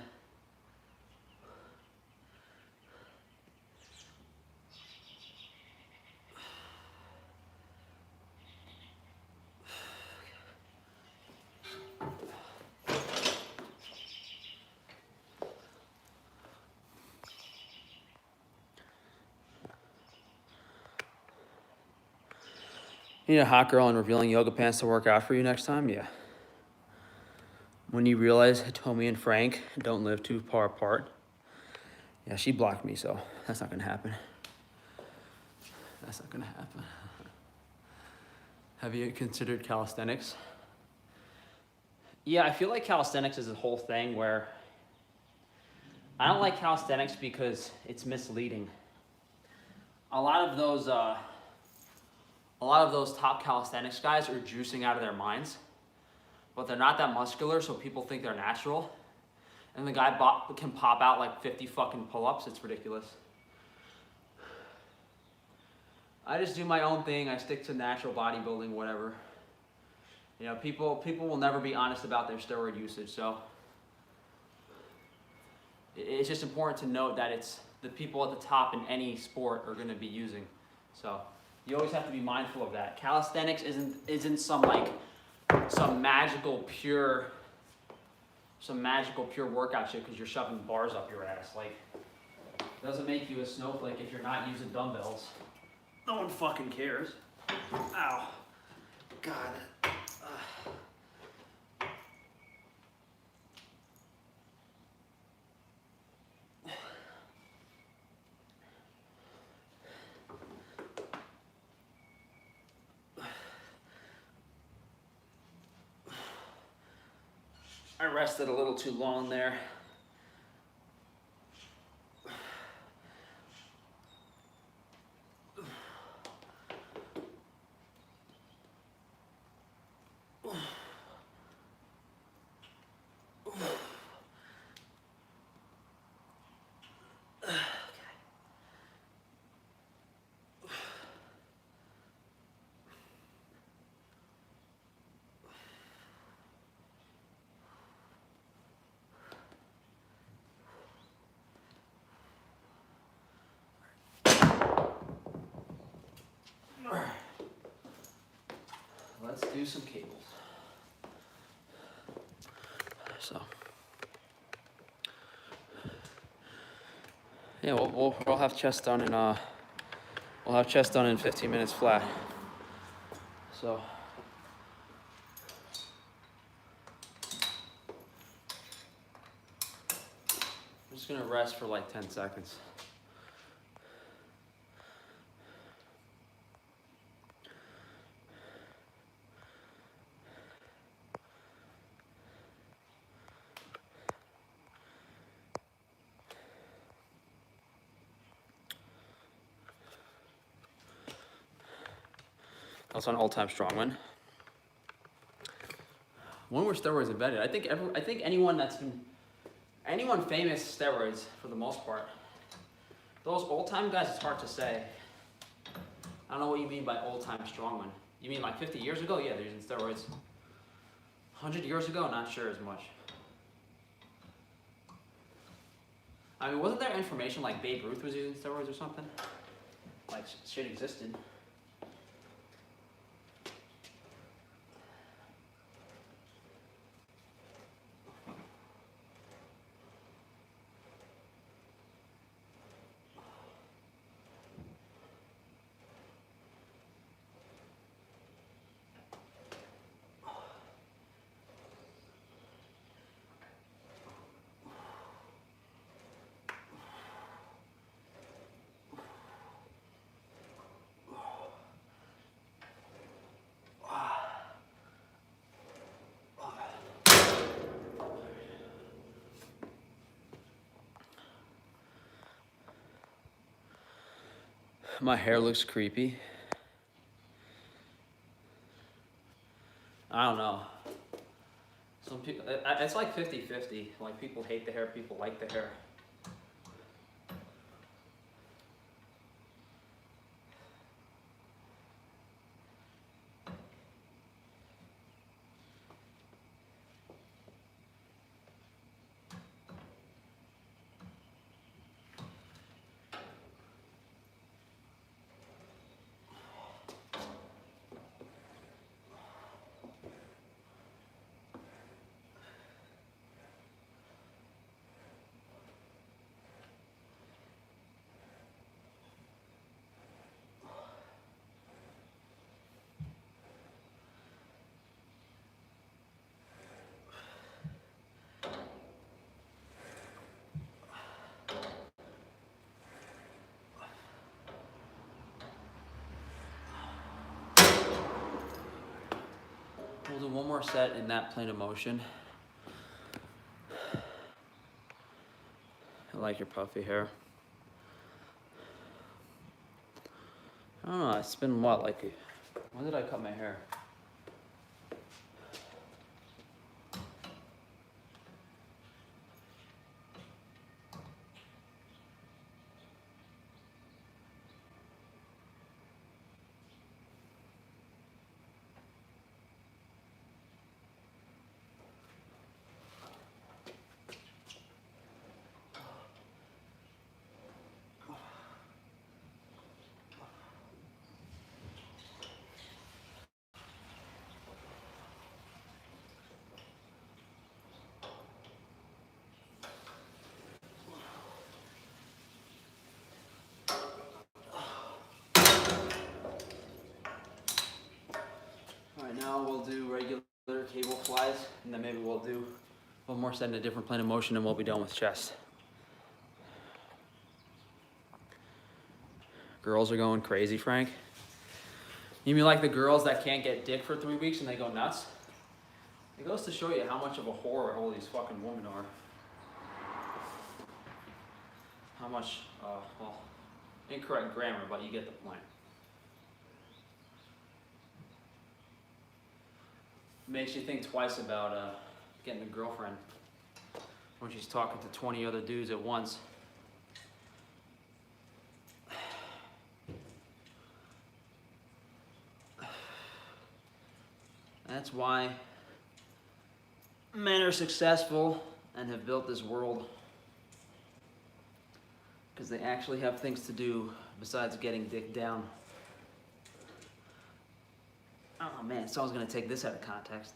You need a hot girl in revealing yoga pants to work out for you next time? Yeah. When you realize Tommy and Frank don't live too far apart? Yeah, she blocked me, so that's not gonna happen. That's not gonna happen. Have you considered calisthenics? Yeah, I feel like calisthenics is a whole thing where I don't like calisthenics because it's misleading. A lot of those top calisthenics guys are juicing out of their minds, but they're not that muscular, so people think they're natural. And the guy can pop out like 50 fucking pull-ups. It's ridiculous. I just do my own thing. I stick to natural bodybuilding, whatever. You know, people will never be honest about their steroid usage, so it's just important to note that it's the people at the top in any sport are going to be using. So you always have to be mindful of that. Calisthenics isn't some magical pure workout shit because you're shoving bars up your ass. Like, it doesn't make you a snowflake if you're not using dumbbells. No one fucking cares. Ow. God. I rested a little too long there. Let's do some cables. So, yeah, we'll have chest done in 15 minutes flat. So, I'm just gonna rest for like 10 seconds. Also an all-time strongman. When were steroids invented? I think anyone famous steroids for the most part. Those old-time guys, it's hard to say. I don't know what you mean by old-time strongman. You mean like 50 years ago? Yeah, they're using steroids. 100 years ago? Not sure as much. I mean, wasn't there information like Babe Ruth was using steroids or something? Like shit existed. My hair looks creepy. I don't know. Some people, it's like 50-50. Like people hate the hair, people like the hair. We'll do one more set in that plane of motion. I like your puffy hair. I don't know, it's been what, like, when did I cut my hair? Alright, now we'll do regular cable flies, and then maybe we'll do one more set in a different plane of motion, and we'll be done with chest. Girls are going crazy, Frank. You mean like the girls that can't get dick for 3 weeks and they go nuts? It goes to show you how much of a whore all these fucking women are. How much, well, incorrect grammar, but you get the point. Makes you think twice about getting a girlfriend when she's talking to 20 other dudes at once. That's why men are successful and have built this world. Because they actually have things to do besides getting dick down. Oh man, someone's gonna take this out of context.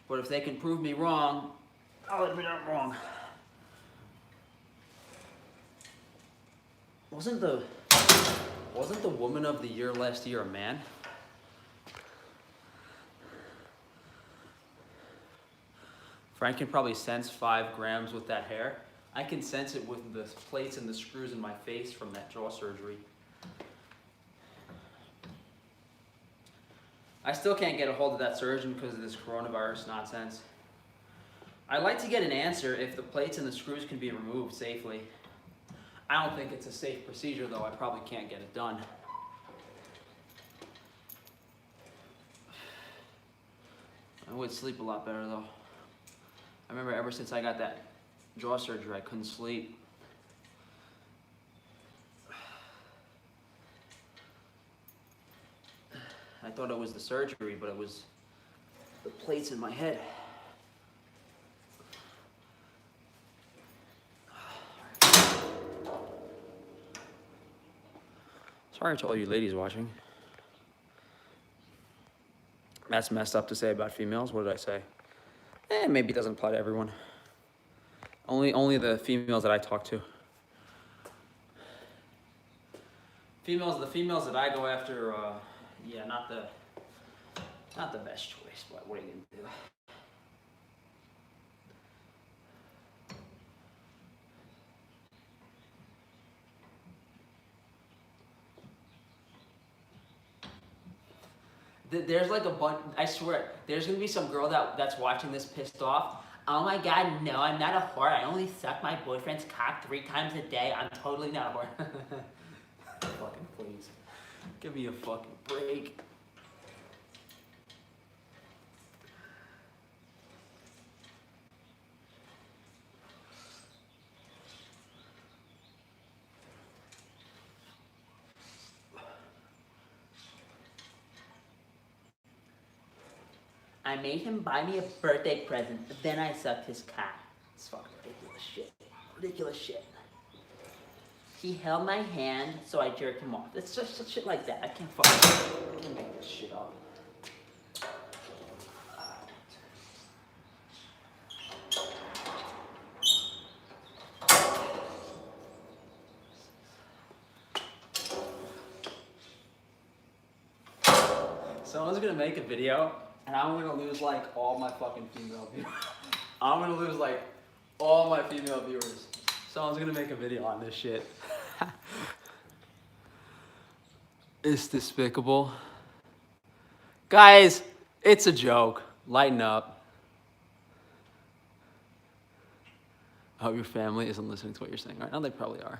But if they can prove me wrong, I'll admit I'm wrong. Wasn't the woman of the year last year a man? Frank can probably sense 5 grams with that hair. I can sense it with the plates and the screws in my face from that jaw surgery. I still can't get a hold of that surgeon because of this coronavirus nonsense. I'd like to get an answer if the plates and the screws can be removed safely. I don't think it's a safe procedure though. I probably can't get it done. I would sleep a lot better though. I remember ever since I got that jaw surgery, I couldn't sleep. I thought it was the surgery, but it was the plates in my head. Sorry to all you ladies watching. That's messed up to say about females. What did I say? Maybe it doesn't apply to everyone. Only the females that I talk to. The females that I go after, yeah, not the best choice, but what are you gonna do? There's like a bunch, I swear, there's gonna be some girl that's watching this pissed off. Oh my god, no, I'm not a whore. I only suck my boyfriend's cock 3 times a day. I'm totally not a whore. Fucking please. Give me a fucking break. I made him buy me a birthday present, then I sucked his cock. It's fucking ridiculous shit. Ridiculous shit. He held my hand, so I jerked him off. It's just shit like that. I can't make this shit up. Someone's gonna make a video, and I'm gonna lose like all my fucking female viewers. I'm gonna lose like all my female viewers. Someone's gonna make a video on this shit. It's despicable. Guys, it's a joke. Lighten up. I hope your family isn't listening to what you're saying right now. They probably are.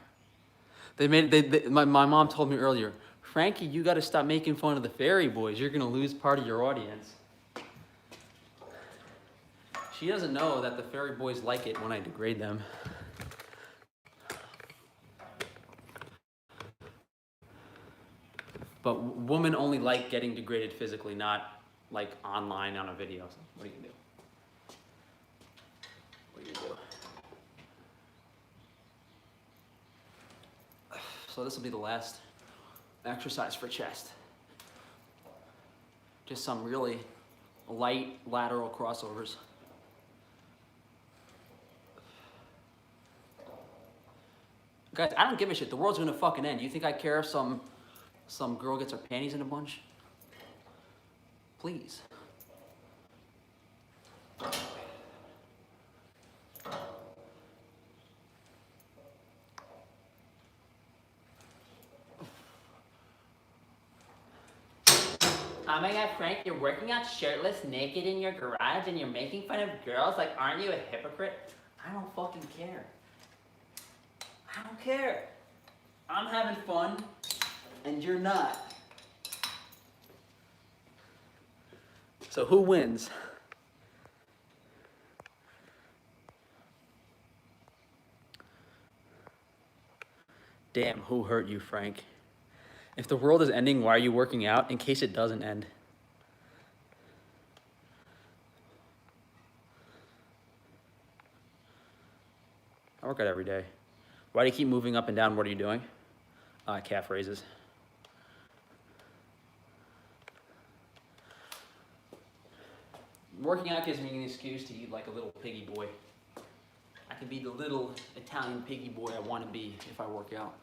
My mom told me earlier, Frankie, you gotta stop making fun of the fairy boys. You're gonna lose part of your audience. She doesn't know that the fairy boys like it when I degrade them. But women only like getting degraded physically, not like online on a video. So what are you gonna do? What are you gonna do? So this will be the last exercise for chest. Just some really light lateral crossovers. Guys, I don't give a shit. The world's gonna fucking end. You think I care if some girl gets her panties in a bunch? Please. Oh my god, Frank, you're working out shirtless, naked in your garage, and you're making fun of girls? Like, aren't you a hypocrite? I don't fucking care. I don't care. I'm having fun, and you're not. So who wins? Damn, who hurt you, Frank? If the world is ending, why are you working out? In case it doesn't end. I work out every day. Why do you keep moving up and down? What are you doing? Calf raises. Working out gives me an excuse to eat like a little piggy boy. I can be the little Italian piggy boy I want to be if I work out.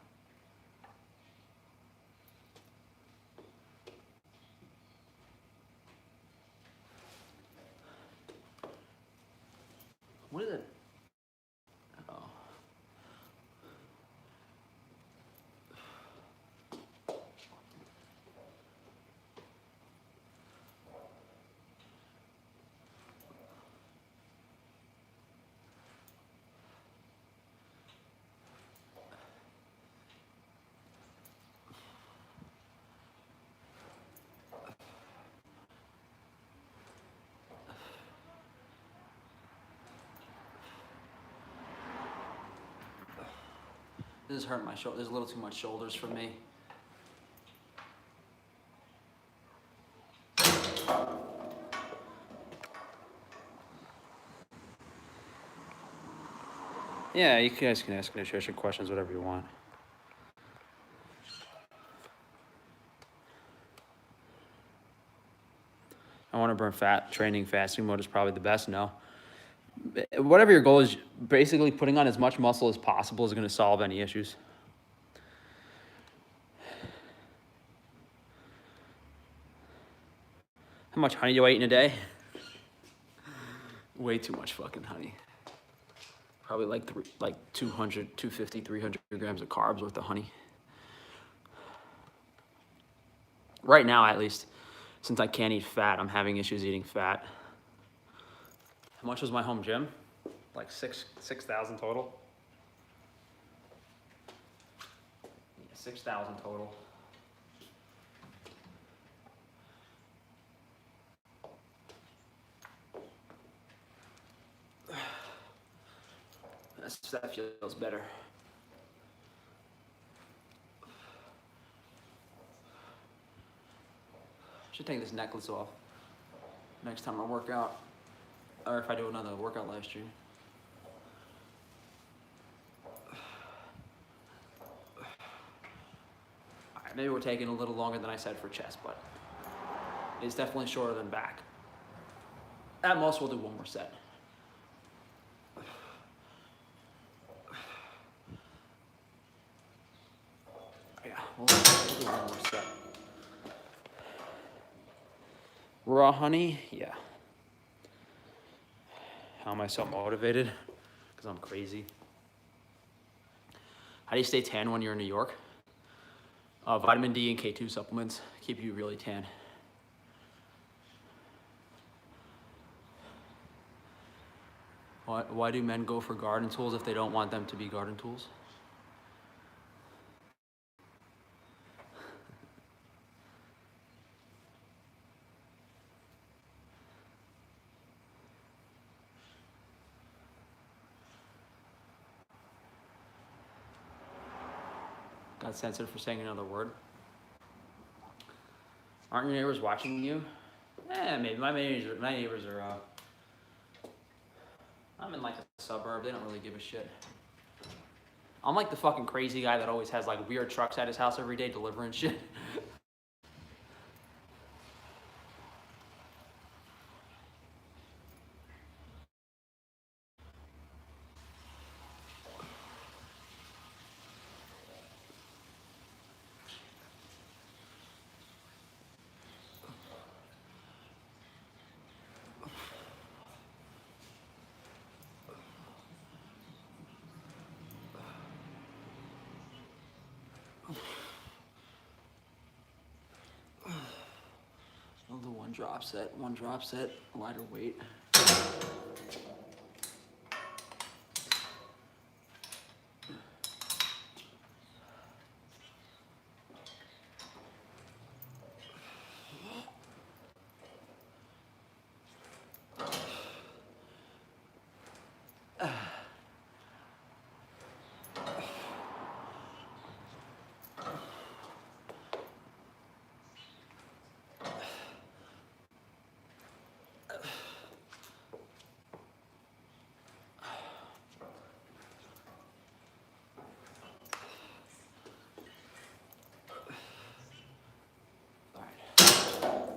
What is it? Oh. This is hurting my shoulder. There's a little too much shoulders for me. Yeah, you guys can ask nutrition questions, whatever you want. I want to burn fat. Training fasting mode is probably the best. No. Whatever your goal is, basically putting on as much muscle as possible is going to solve any issues. How much honey do I eat in a day? Way too much fucking honey. Probably like 200, 250, 300 grams of carbs worth of honey. Right now, at least, since I can't eat fat, I'm having issues eating fat. How much was my home gym? Like 6,000 total. Yeah, 6,000 total. That feels better. Should take this necklace off next time I work out, or if I do another workout live stream. All right, maybe we're taking a little longer than I said for chest, but it's definitely shorter than back. At most, we'll do one more set. Yeah, we'll do one more set. Raw honey, yeah. How am I so motivated? Because I'm crazy. How do you stay tan when you're in New York? Vitamin D and K2 supplements keep you really tan. Why do men go for garden tools if they don't want them to be garden tools? Got censored for saying another word. Aren't your neighbors watching you? Maybe. My neighbors are, I'm in like a suburb. They don't really give a shit. I'm like the fucking crazy guy that always has like weird trucks at his house every day delivering shit. I'll do one drop set, lighter weight.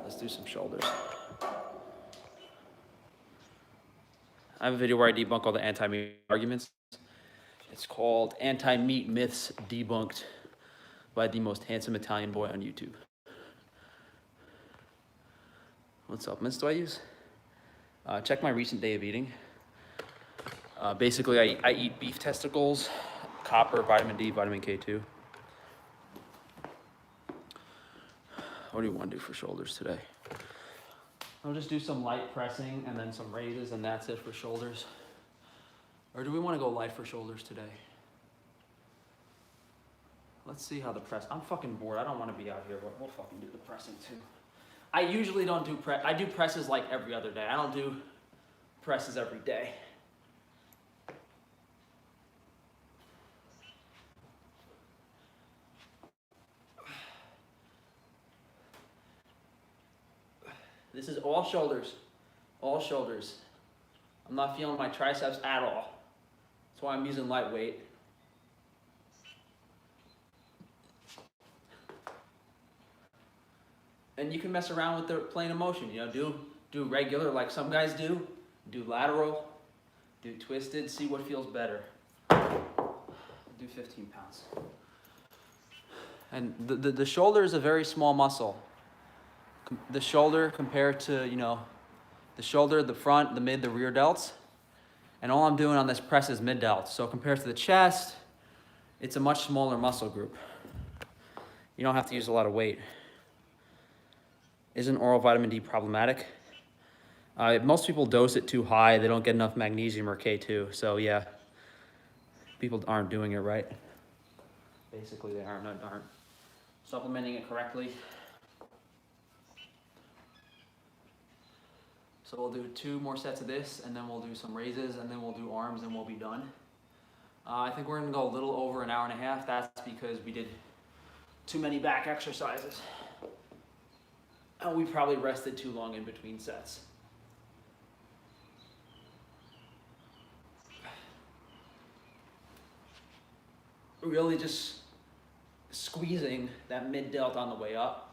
Let's do some shoulders. I have a video where I debunk all the anti-meat arguments. It's called Anti-Meat Myths Debunked by the most handsome Italian boy on YouTube. What supplements do I use? Check my recent day of eating. Basically, I eat beef testicles, copper, vitamin D, vitamin K2. What do you want to do for shoulders today? I'll just do some light pressing and then some raises, and that's it for shoulders. Or do we want to go light for shoulders today? Let's see how the press. I'm fucking bored. I don't want to be out here, but we'll fucking do the pressing too. I usually don't do press. I do presses like every other day. I don't do presses every day. This is all shoulders. All shoulders. I'm not feeling my triceps at all. That's why I'm using lightweight. And you can mess around with the plane of motion. You know, do regular like some guys do. Do lateral. Do twisted. See what feels better. Do 15 pounds. And the shoulder is a very small muscle. The shoulder compared to, you know, the shoulder, the front, the mid, the rear delts. And all I'm doing on this press is mid delts. So compared to the chest, it's a much smaller muscle group. You don't have to use a lot of weight. Isn't oral vitamin D problematic? Most people dose it too high. They don't get enough magnesium or K2. So yeah, people aren't doing it right. Basically, they aren't supplementing it correctly. So we'll do 2 more sets of this, and then we'll do some raises, and then we'll do arms, and we'll be done. I think we're gonna go a little over an hour and a half. That's because we did too many back exercises. And we probably rested too long in between sets. Really just squeezing that mid delt on the way up.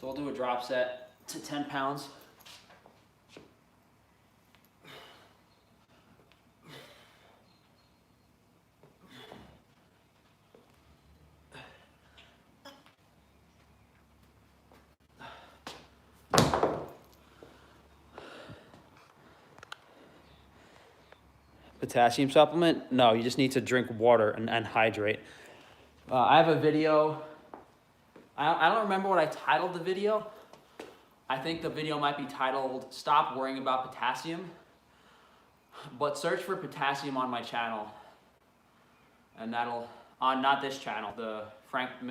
So we'll do a drop set to 10 pounds. Potassium supplement? No, you just need to drink water and hydrate. I have a video. I don't remember what I titled the video. I think the video might be titled, Stop Worrying About Potassium. But search for potassium on my channel. And that'll, on not this channel,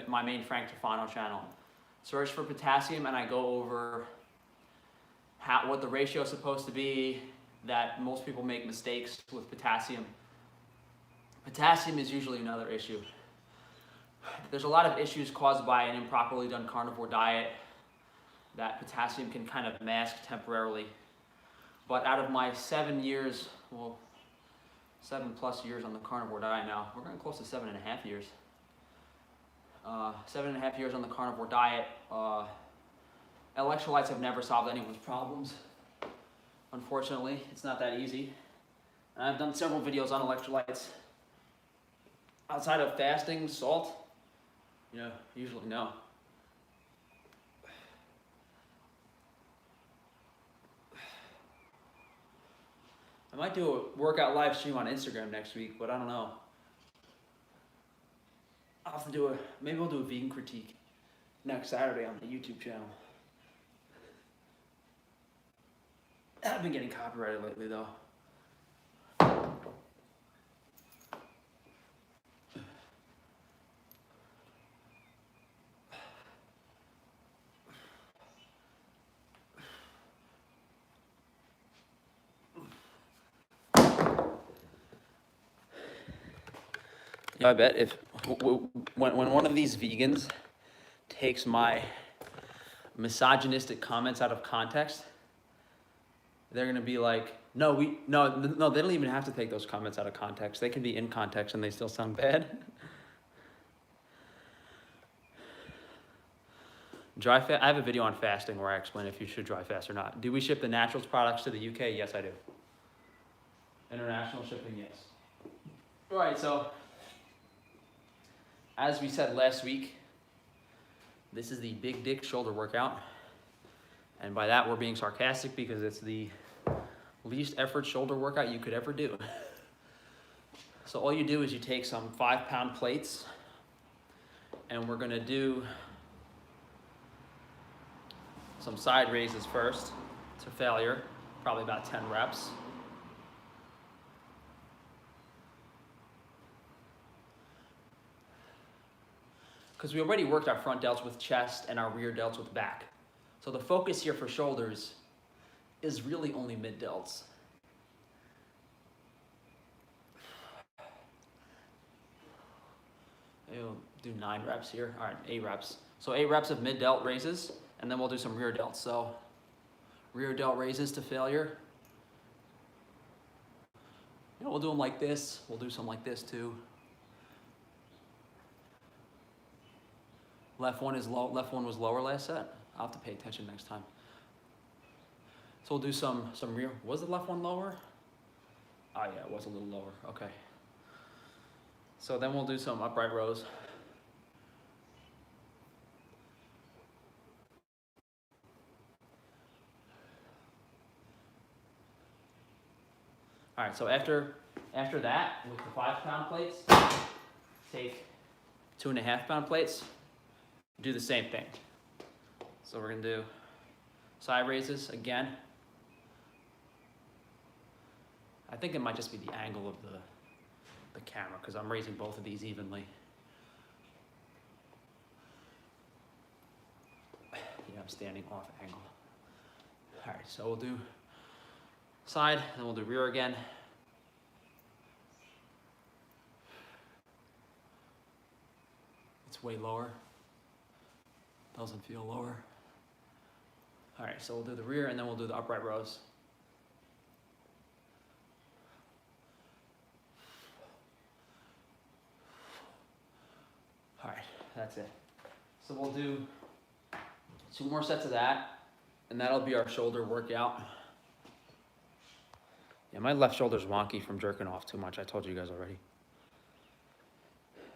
my main Frank Tufano channel. Search for potassium and I go over what the ratio is supposed to be, that most people make mistakes with potassium. Potassium is usually another issue. There's a lot of issues caused by an improperly done carnivore diet that potassium can kind of mask temporarily. But out of my 7 years, well, 7+ years on the carnivore diet now, we're getting close to 7.5 years. 7.5 years on the carnivore diet, electrolytes have never solved anyone's problems. Unfortunately, it's not that easy. And I've done several videos on electrolytes. Outside of fasting, salt, usually no. I might do a workout live stream on Instagram next week, but I don't know. I'll have to maybe we'll do a vegan critique next Saturday on the YouTube channel. I've been getting copyrighted lately though. I bet if when one of these vegans takes my misogynistic comments out of context, they're gonna be like, no, they don't even have to take those comments out of context. They can be in context and they still sound bad. I have a video on fasting where I explain if you should dry fast or not. Do we ship the Naturals products to the UK? Yes, I do. International shipping, yes. All right, so as we said last week, this is the big dick shoulder workout. And by that, we're being sarcastic because it's the least effort shoulder workout you could ever do. So all you do is you take some 5-pound plates and we're gonna do some side raises first to failure, probably about 10 reps. because we already worked our front delts with chest and our rear delts with back. So the focus here for shoulders is really only mid delts. We'll do 9 reps here. All right, 8 reps. So 8 reps of mid delt raises, and then we'll do some rear delts. So rear delt raises to failure. You know, we'll do them like this. We'll do some like this too. Left one is low. Left one was lower last set. I'll have to pay attention next time. So we'll do some rear. Was the left one lower? Oh yeah, it was a little lower. Okay. So then we'll do some upright rows. All right, so after that, with the 5-pound plates, take 2.5-pound plates, do the same thing. So we're gonna do side raises again. I think it might just be the angle of the camera because I'm raising both of these evenly. Yeah, I'm standing off angle. All right, so we'll do side, then we'll do rear again. It's way lower. Doesn't feel lower. All right, so we'll do the rear and then we'll do the upright rows. All right, that's it. So we'll do 2 more sets of that, and that'll be our shoulder workout. Yeah, my left shoulder's wonky from jerking off too much. I told you guys already.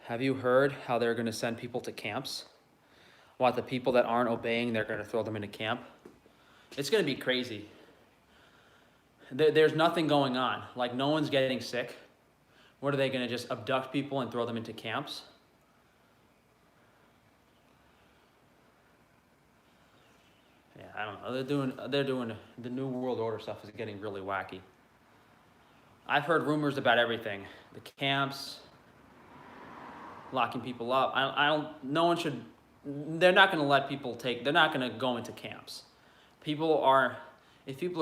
Have you heard how they're gonna send people to camps? What, the people that aren't obeying, they're gonna throw them into camp? It's gonna be crazy. There's nothing going on. Like, no one's getting sick. What, are they gonna just abduct people and throw them into camps? Yeah, I don't know. They're doing the New World Order stuff is getting really wacky. I've heard rumors about everything. The camps, locking people up. No one should, they're not gonna let people they're not gonna go into camps. If people are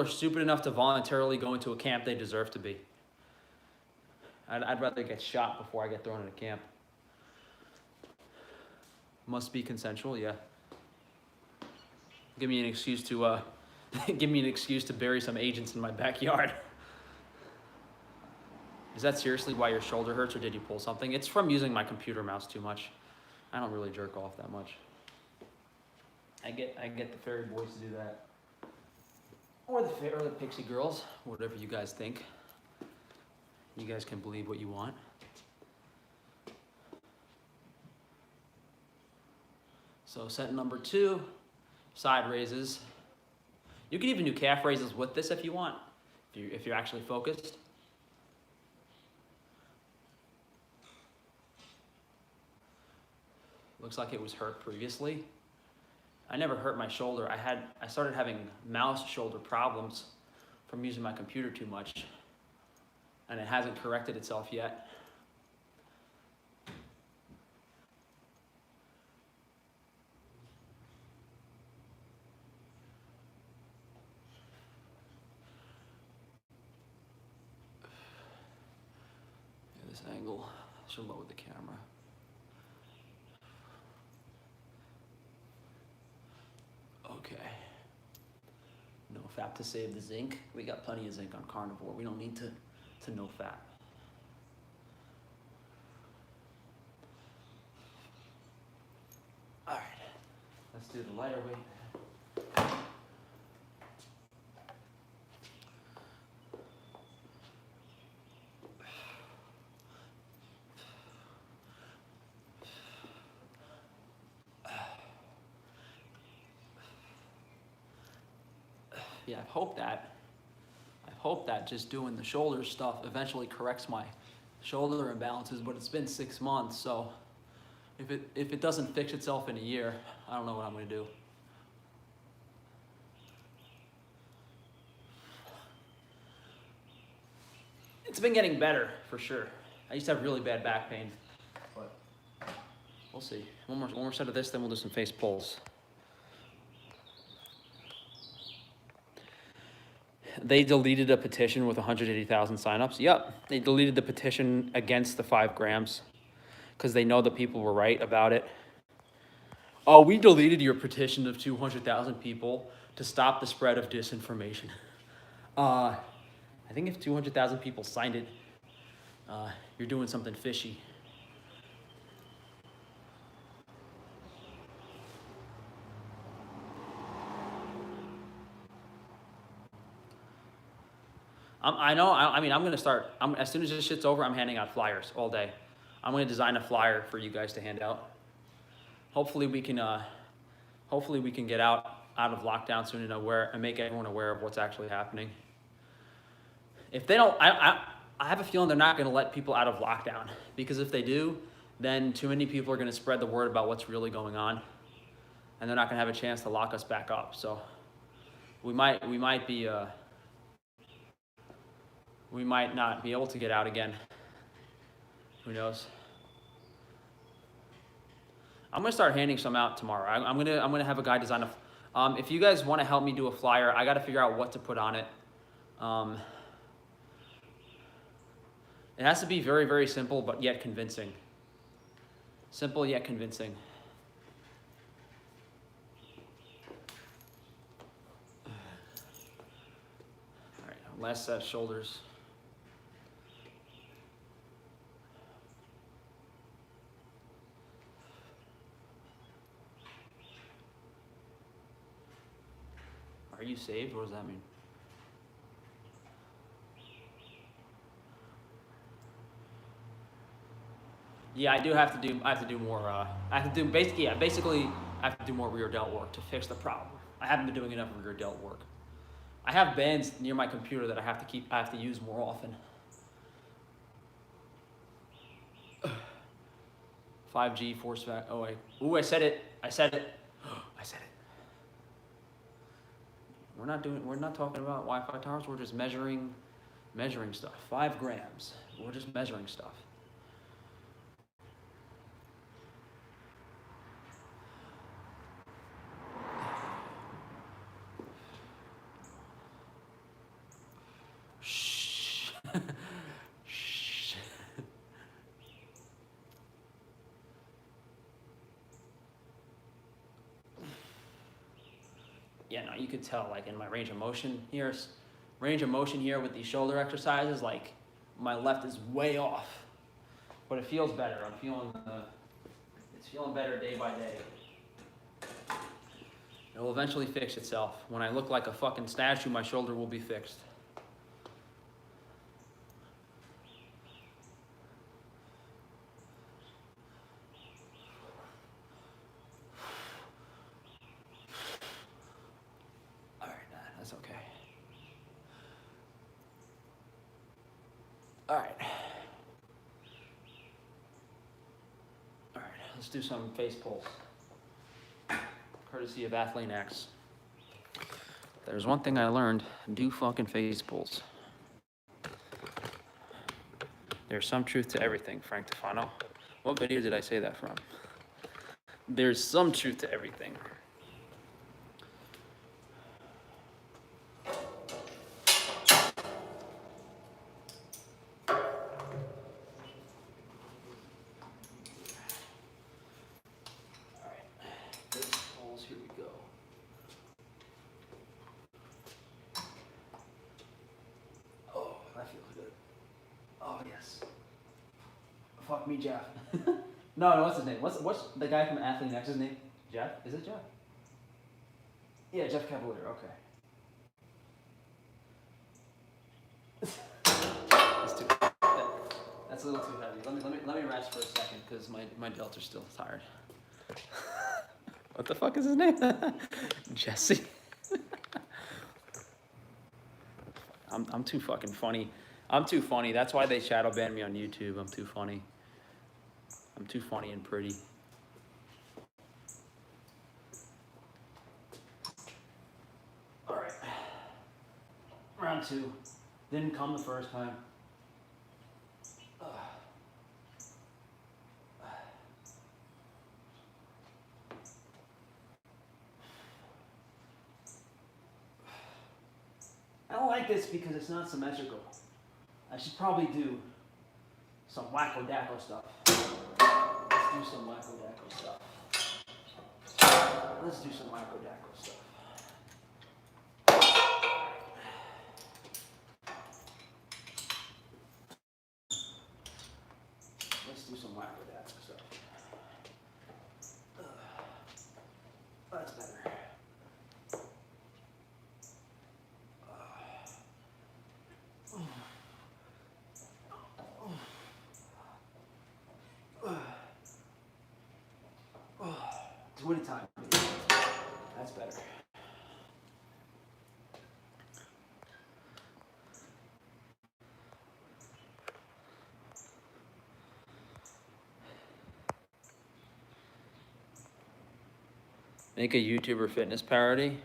stupid enough to voluntarily go into a camp, they deserve to be. I'd rather get shot before I get thrown in a camp. Must be consensual, yeah. Give me an excuse to bury some agents in my backyard. Is that seriously why your shoulder hurts, or did you pull something? It's from using my computer mouse too much. I don't really jerk off that much. I get the fairy boys to do that, or the pixie girls, whatever you guys think. You guys can believe what you want. So set number 2. Side raises. You can even do calf raises with this if you want, if you're actually focused. Looks like it was hurt previously. I never hurt my shoulder. I started having mouse shoulder problems from using my computer too much, and it hasn't corrected itself yet. Angle should lower the camera. Okay. No fat to save the zinc. We got plenty of zinc on carnivore. We don't need to no fat. All right. Let's do the lighter weight. Yeah, I hope that just doing the shoulder stuff eventually corrects my shoulder imbalances, but it's been 6 months, so if it doesn't fix itself in a year, I don't know what I'm gonna do. It's been getting better, for sure. I used to have really bad back pain, but we'll see. One more set of this, then we'll do some face pulls. They deleted a petition with 180,000 signups. Yep, they deleted the petition against the 5 grams because they know the people were right about it. Oh, we deleted your petition of 200,000 people to stop the spread of disinformation. I think if 200,000 people signed it, you're doing something fishy. I know. I mean, I'm gonna start. As soon as this shit's over, I'm handing out flyers all day. I'm gonna design a flyer for you guys to hand out. Hopefully we can get out of lockdown soon and make everyone aware of what's actually happening. If they don't, I have a feeling they're not gonna let people out of lockdown, because if they do, then too many people are gonna spread the word about what's really going on, and they're not gonna have a chance to lock us back up. So we might not be able to get out again. Who knows? I'm gonna start handing some out tomorrow. I'm gonna have a guy design a. If you guys want to help me do a flyer, I got to figure out what to put on it. It has to be very, very simple, but yet convincing. Simple yet convincing. All right, last set of shoulders. Are you saved? What does that mean? Yeah, I have to do more. Basically I have to do more rear delt work to fix the problem. I haven't been doing enough rear delt work. I have bands near my computer that I have to use more often. 5G force vac. Oh wait. Ooh, I said it. I said it. I said it. We're not talking about Wi-Fi towers. We're just measuring stuff. 5 grams. We're just measuring stuff. Shh. Shh. Yeah, no, you could tell, like, in my range of motion here with these shoulder exercises, like, my left is way off, but it feels better. It's feeling better day by day. It will eventually fix itself. When I look like a fucking statue, my shoulder will be fixed. That's okay. All right. Let's do some face pulls. Courtesy of Athlean X. There's one thing I learned: do fucking face pulls. There's some truth to everything, Frank Tefano. What video did I say that from? There's some truth to everything. Fuck me, Jeff. No, what's his name? What's the guy from Athlean X's name? Jeff? Is it Jeff? Yeah, Jeff Cavalier. Okay. That's a little too heavy. Let me rest for a second because my delts are still tired. What the fuck is his name? Jesse. I'm too fucking funny. I'm too funny. That's why they shadow banned me on YouTube. I'm too funny. I'm too funny and pretty. All right. Round 2. Didn't come the first time. like this because it's not symmetrical. I should probably do some wacko-dacko stuff. Let's do some wacko-dacko stuff. Let's do some wacko-dacko stuff. Let's do some wacko-dacko stuff. That's better. It's winning time. That's better. Make a YouTuber fitness parody.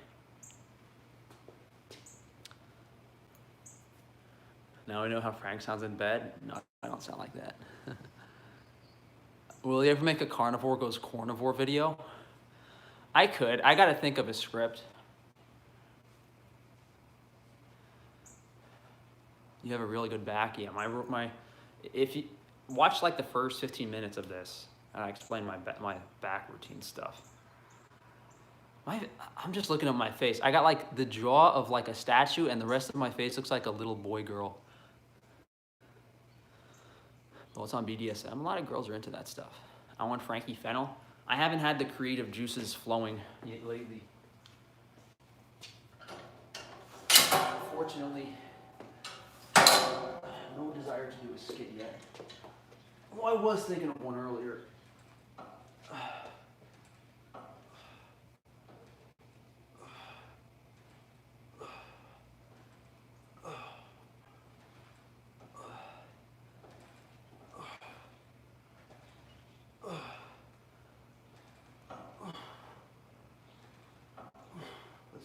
Now I know how Frank sounds in bed. No, I don't sound like that. Will you ever make a carnivore goes carnivore video? I could. I gotta think of a script. You have a really good back. Yeah, if you watch like the first 15 minutes of this, and I explain my back routine stuff. I'm just looking at my face. I got like the jaw of like a statue, and the rest of my face looks like a little boy girl. Well, it's on BDSM. A lot of girls are into that stuff. I want Frankie Fennel. I haven't had the creative juices flowing yet lately. Fortunately, no desire to do a skit yet. Well, I was thinking of one earlier.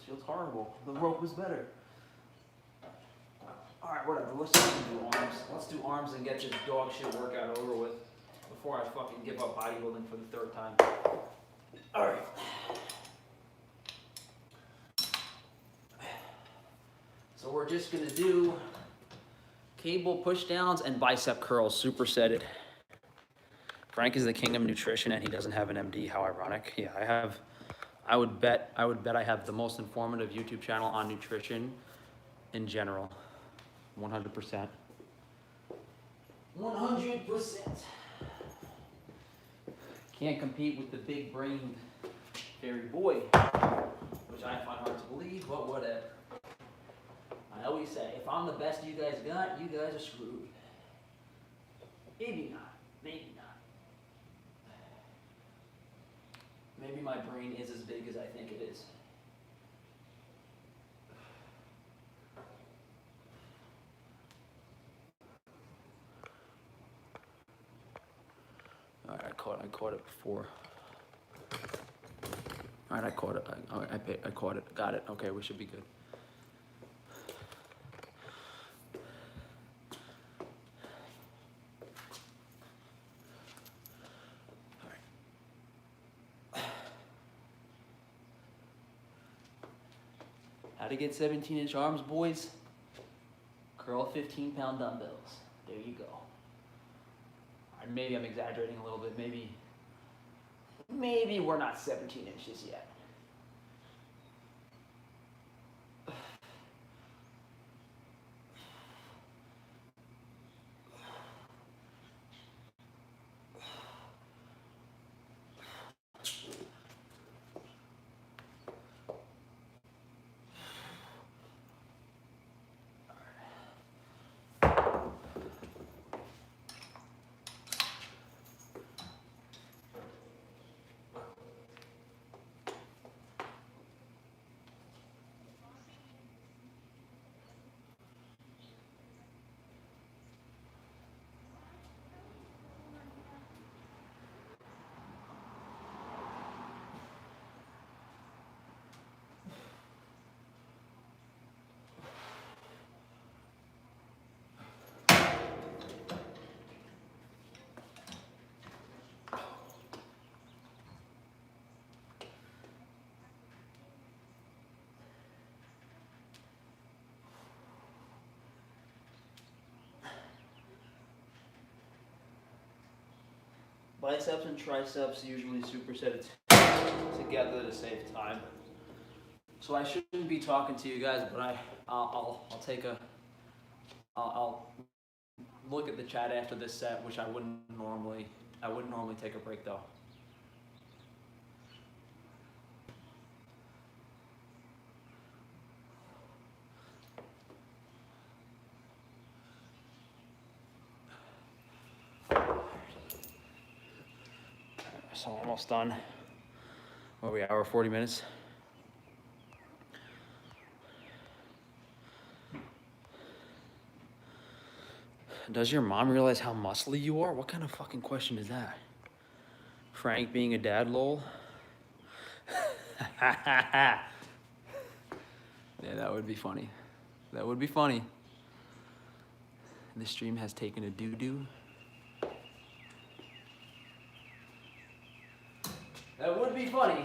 Feels horrible. The rope was better. Alright, whatever. Let's just do arms. Let's do arms and get this dog shit workout over with before I fucking give up bodybuilding for the third time. Alright. So we're just gonna do cable push downs and bicep curls, supersetted. Frank is the king of nutrition and he doesn't have an MD. How ironic. Yeah, I would bet I have the most informative YouTube channel on nutrition in general. 100%. 100%. Can't compete with the big brained fairy boy, which I find hard to believe, but whatever. I always say, if I'm the best you guys got, you guys are screwed. Maybe not. Maybe not. Maybe my brain is as big as I think it is. All right, I caught it before. All right, I caught it. I caught it. Got it. Okay, we should be good. How to get 17-inch arms, boys? Curl 15-pound dumbbells. There you go. Maybe I'm exaggerating a little bit. Maybe we're not 17 inches yet. Biceps and triceps usually superset together to save time. So I shouldn't be talking to you guys, but I'll look at the chat after this set, which I wouldn't normally take a break though. So almost done. What are we, hour 40 minutes? Does your mom realize how muscly you are? What kind of fucking question is that? Frank being a dad, lol? Yeah, that would be funny. That would be funny. This stream has taken a doo-doo. That would be funny.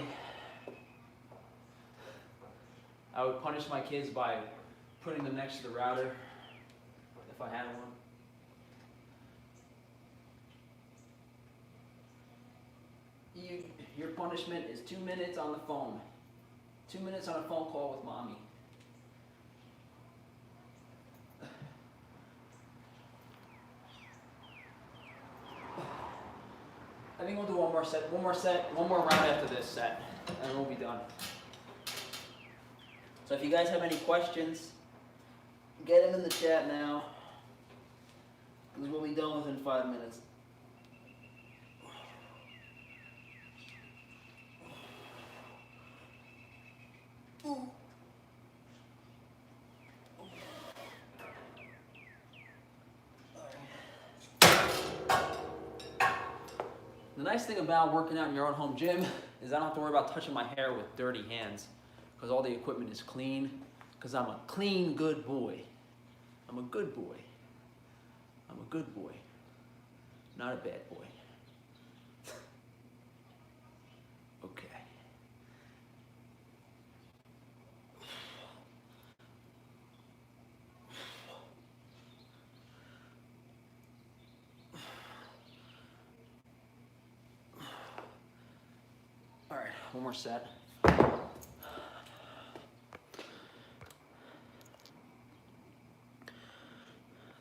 I would punish my kids by putting them next to the router if I had one. Your punishment is 2 minutes on the phone. 2 minutes on a phone call with mommy. I think we'll do one more round after this set, and we'll be done. So if you guys have any questions, get them in the chat now, because we'll be done within 5 minutes. The nice thing about working out in your own home gym is I don't have to worry about touching my hair with dirty hands, because all the equipment is clean, because I'm a clean, good boy. I'm a good boy. I'm a good boy, not a bad boy. Okay. All right, one more set.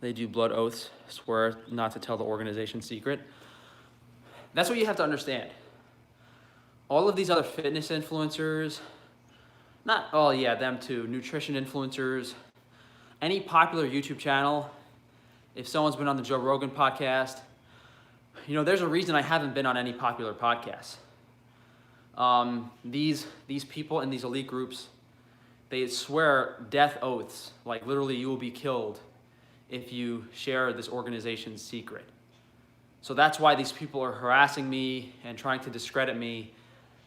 They do blood oaths, swear not to tell the organization's secret. That's what you have to understand. All of these other fitness influencers, them too, nutrition influencers, any popular YouTube channel, if someone's been on the Joe Rogan podcast, there's a reason I haven't been on any popular podcasts. These people in these elite groups, they swear death oaths, like literally you will be killed if you share this organization's secret. So that's why these people are harassing me and trying to discredit me,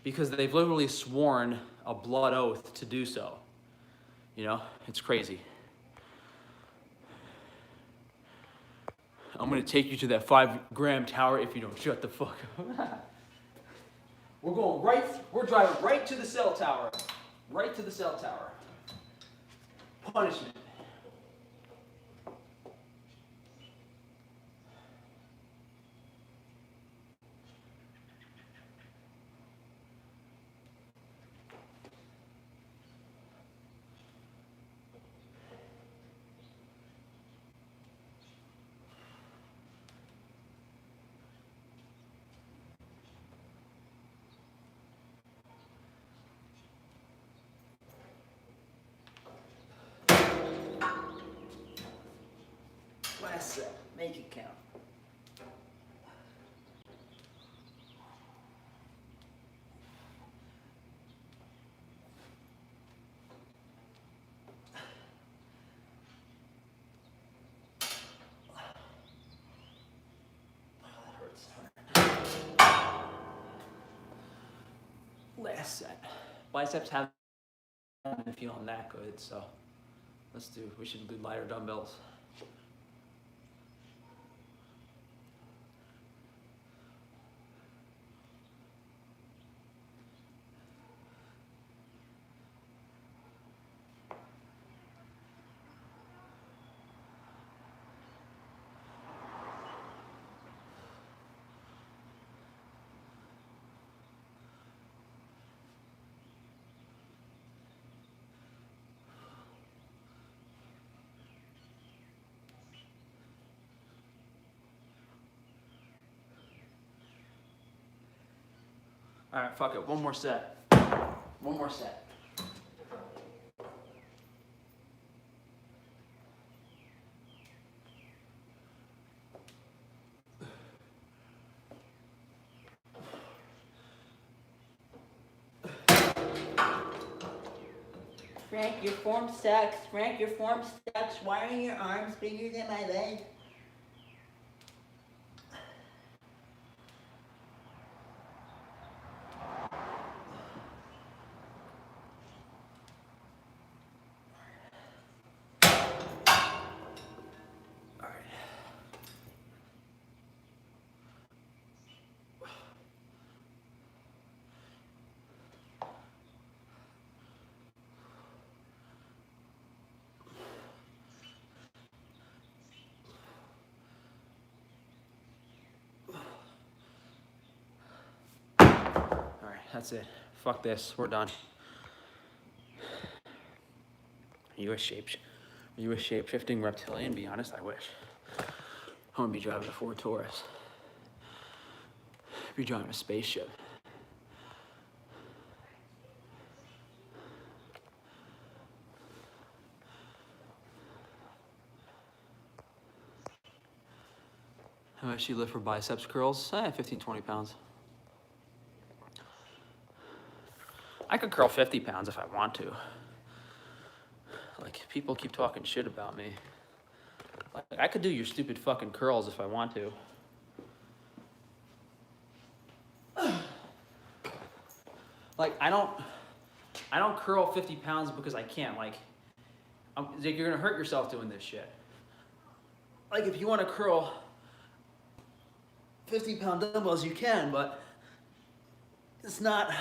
because they've literally sworn a blood oath to do so. It's crazy. I'm gonna take you to that 5-gram tower if you don't shut the fuck up. We're driving right to the cell tower. Right to the cell tower. Punishment. Last set. Make it count. Last set. Biceps haven't been feeling that good, so we should do lighter dumbbells. All right, fuck it. One more set. One more set. Frank, your form sucks. Frank, your form sucks. Why are your arms bigger than my leg? All right. All right, that's it. Fuck this. We're done. Are you a shape-shifting reptilian? Be honest, I wish. I want to be driving a Ford Taurus. Be driving a spaceship. How much you lift for biceps curls? 15, 20 pounds. I could curl 50 pounds if I want to. Like, people keep talking shit about me. Like, I could do your stupid fucking curls if I want to. Like, I don't curl 50 pounds because I can't. Like, you're gonna hurt yourself doing this shit. Like, if you want to curl 50-pound dumbbells, you can, but it's not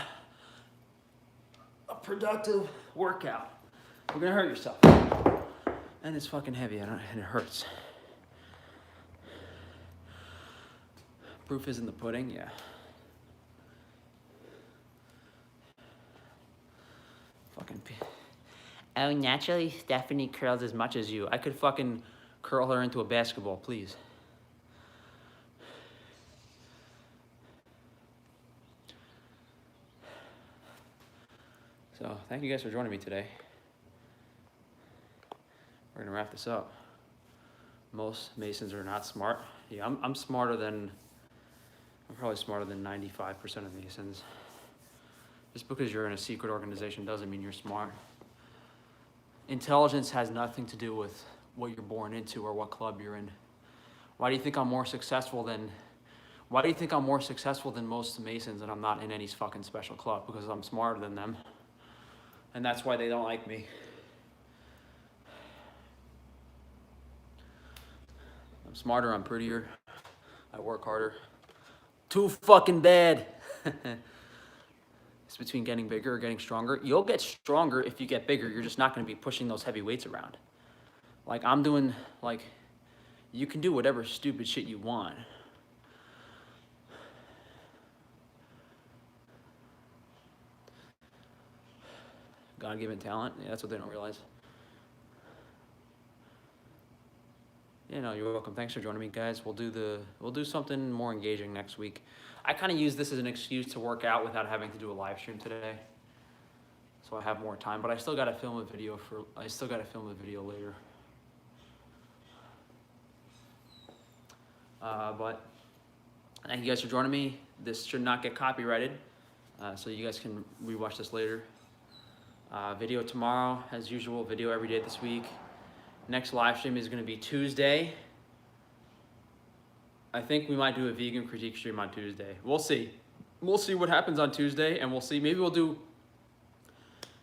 a productive workout. You're gonna hurt yourself. And it's fucking heavy, and it hurts. Proof is in the pudding, yeah. Fucking. Oh, naturally, Stephanie curls as much as you. I could fucking curl her into a basketball, please. So, thank you guys for joining me today. We're gonna wrap this up. Most Masons are not smart. Yeah, I'm probably smarter than 95% of Masons. Just because you're in a secret organization doesn't mean you're smart. Intelligence has nothing to do with what you're born into or what club you're in. Why do you think I'm more successful than most Masons and I'm not in any fucking special club? Because I'm smarter than them. And that's why they don't like me. I'm smarter, I'm prettier, I work harder. Too fucking bad. It's between getting bigger or getting stronger. You'll get stronger if you get bigger. You're just not gonna be pushing those heavy weights around. Like I'm doing, like, you can do whatever stupid shit you want. God-given talent, yeah, that's what they don't realize. Yeah, no, you're welcome. Thanks for joining me, guys. We'll do something more engaging next week. I kind of use this as an excuse to work out without having to do a live stream today, so I have more time. But I still got to film a video later. But thank you guys for joining me. This should not get copyrighted, so you guys can rewatch this later. Video tomorrow, as usual. Video every day this week. Next live stream is going to be Tuesday. I think we might do a vegan critique stream on Tuesday. We'll see. We'll see what happens on Tuesday, and we'll see. Maybe we'll do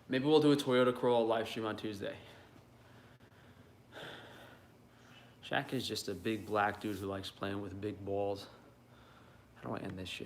a Toyota Corolla live stream on Tuesday. Shaq is just a big black dude who likes playing with big balls. How do I end this shit?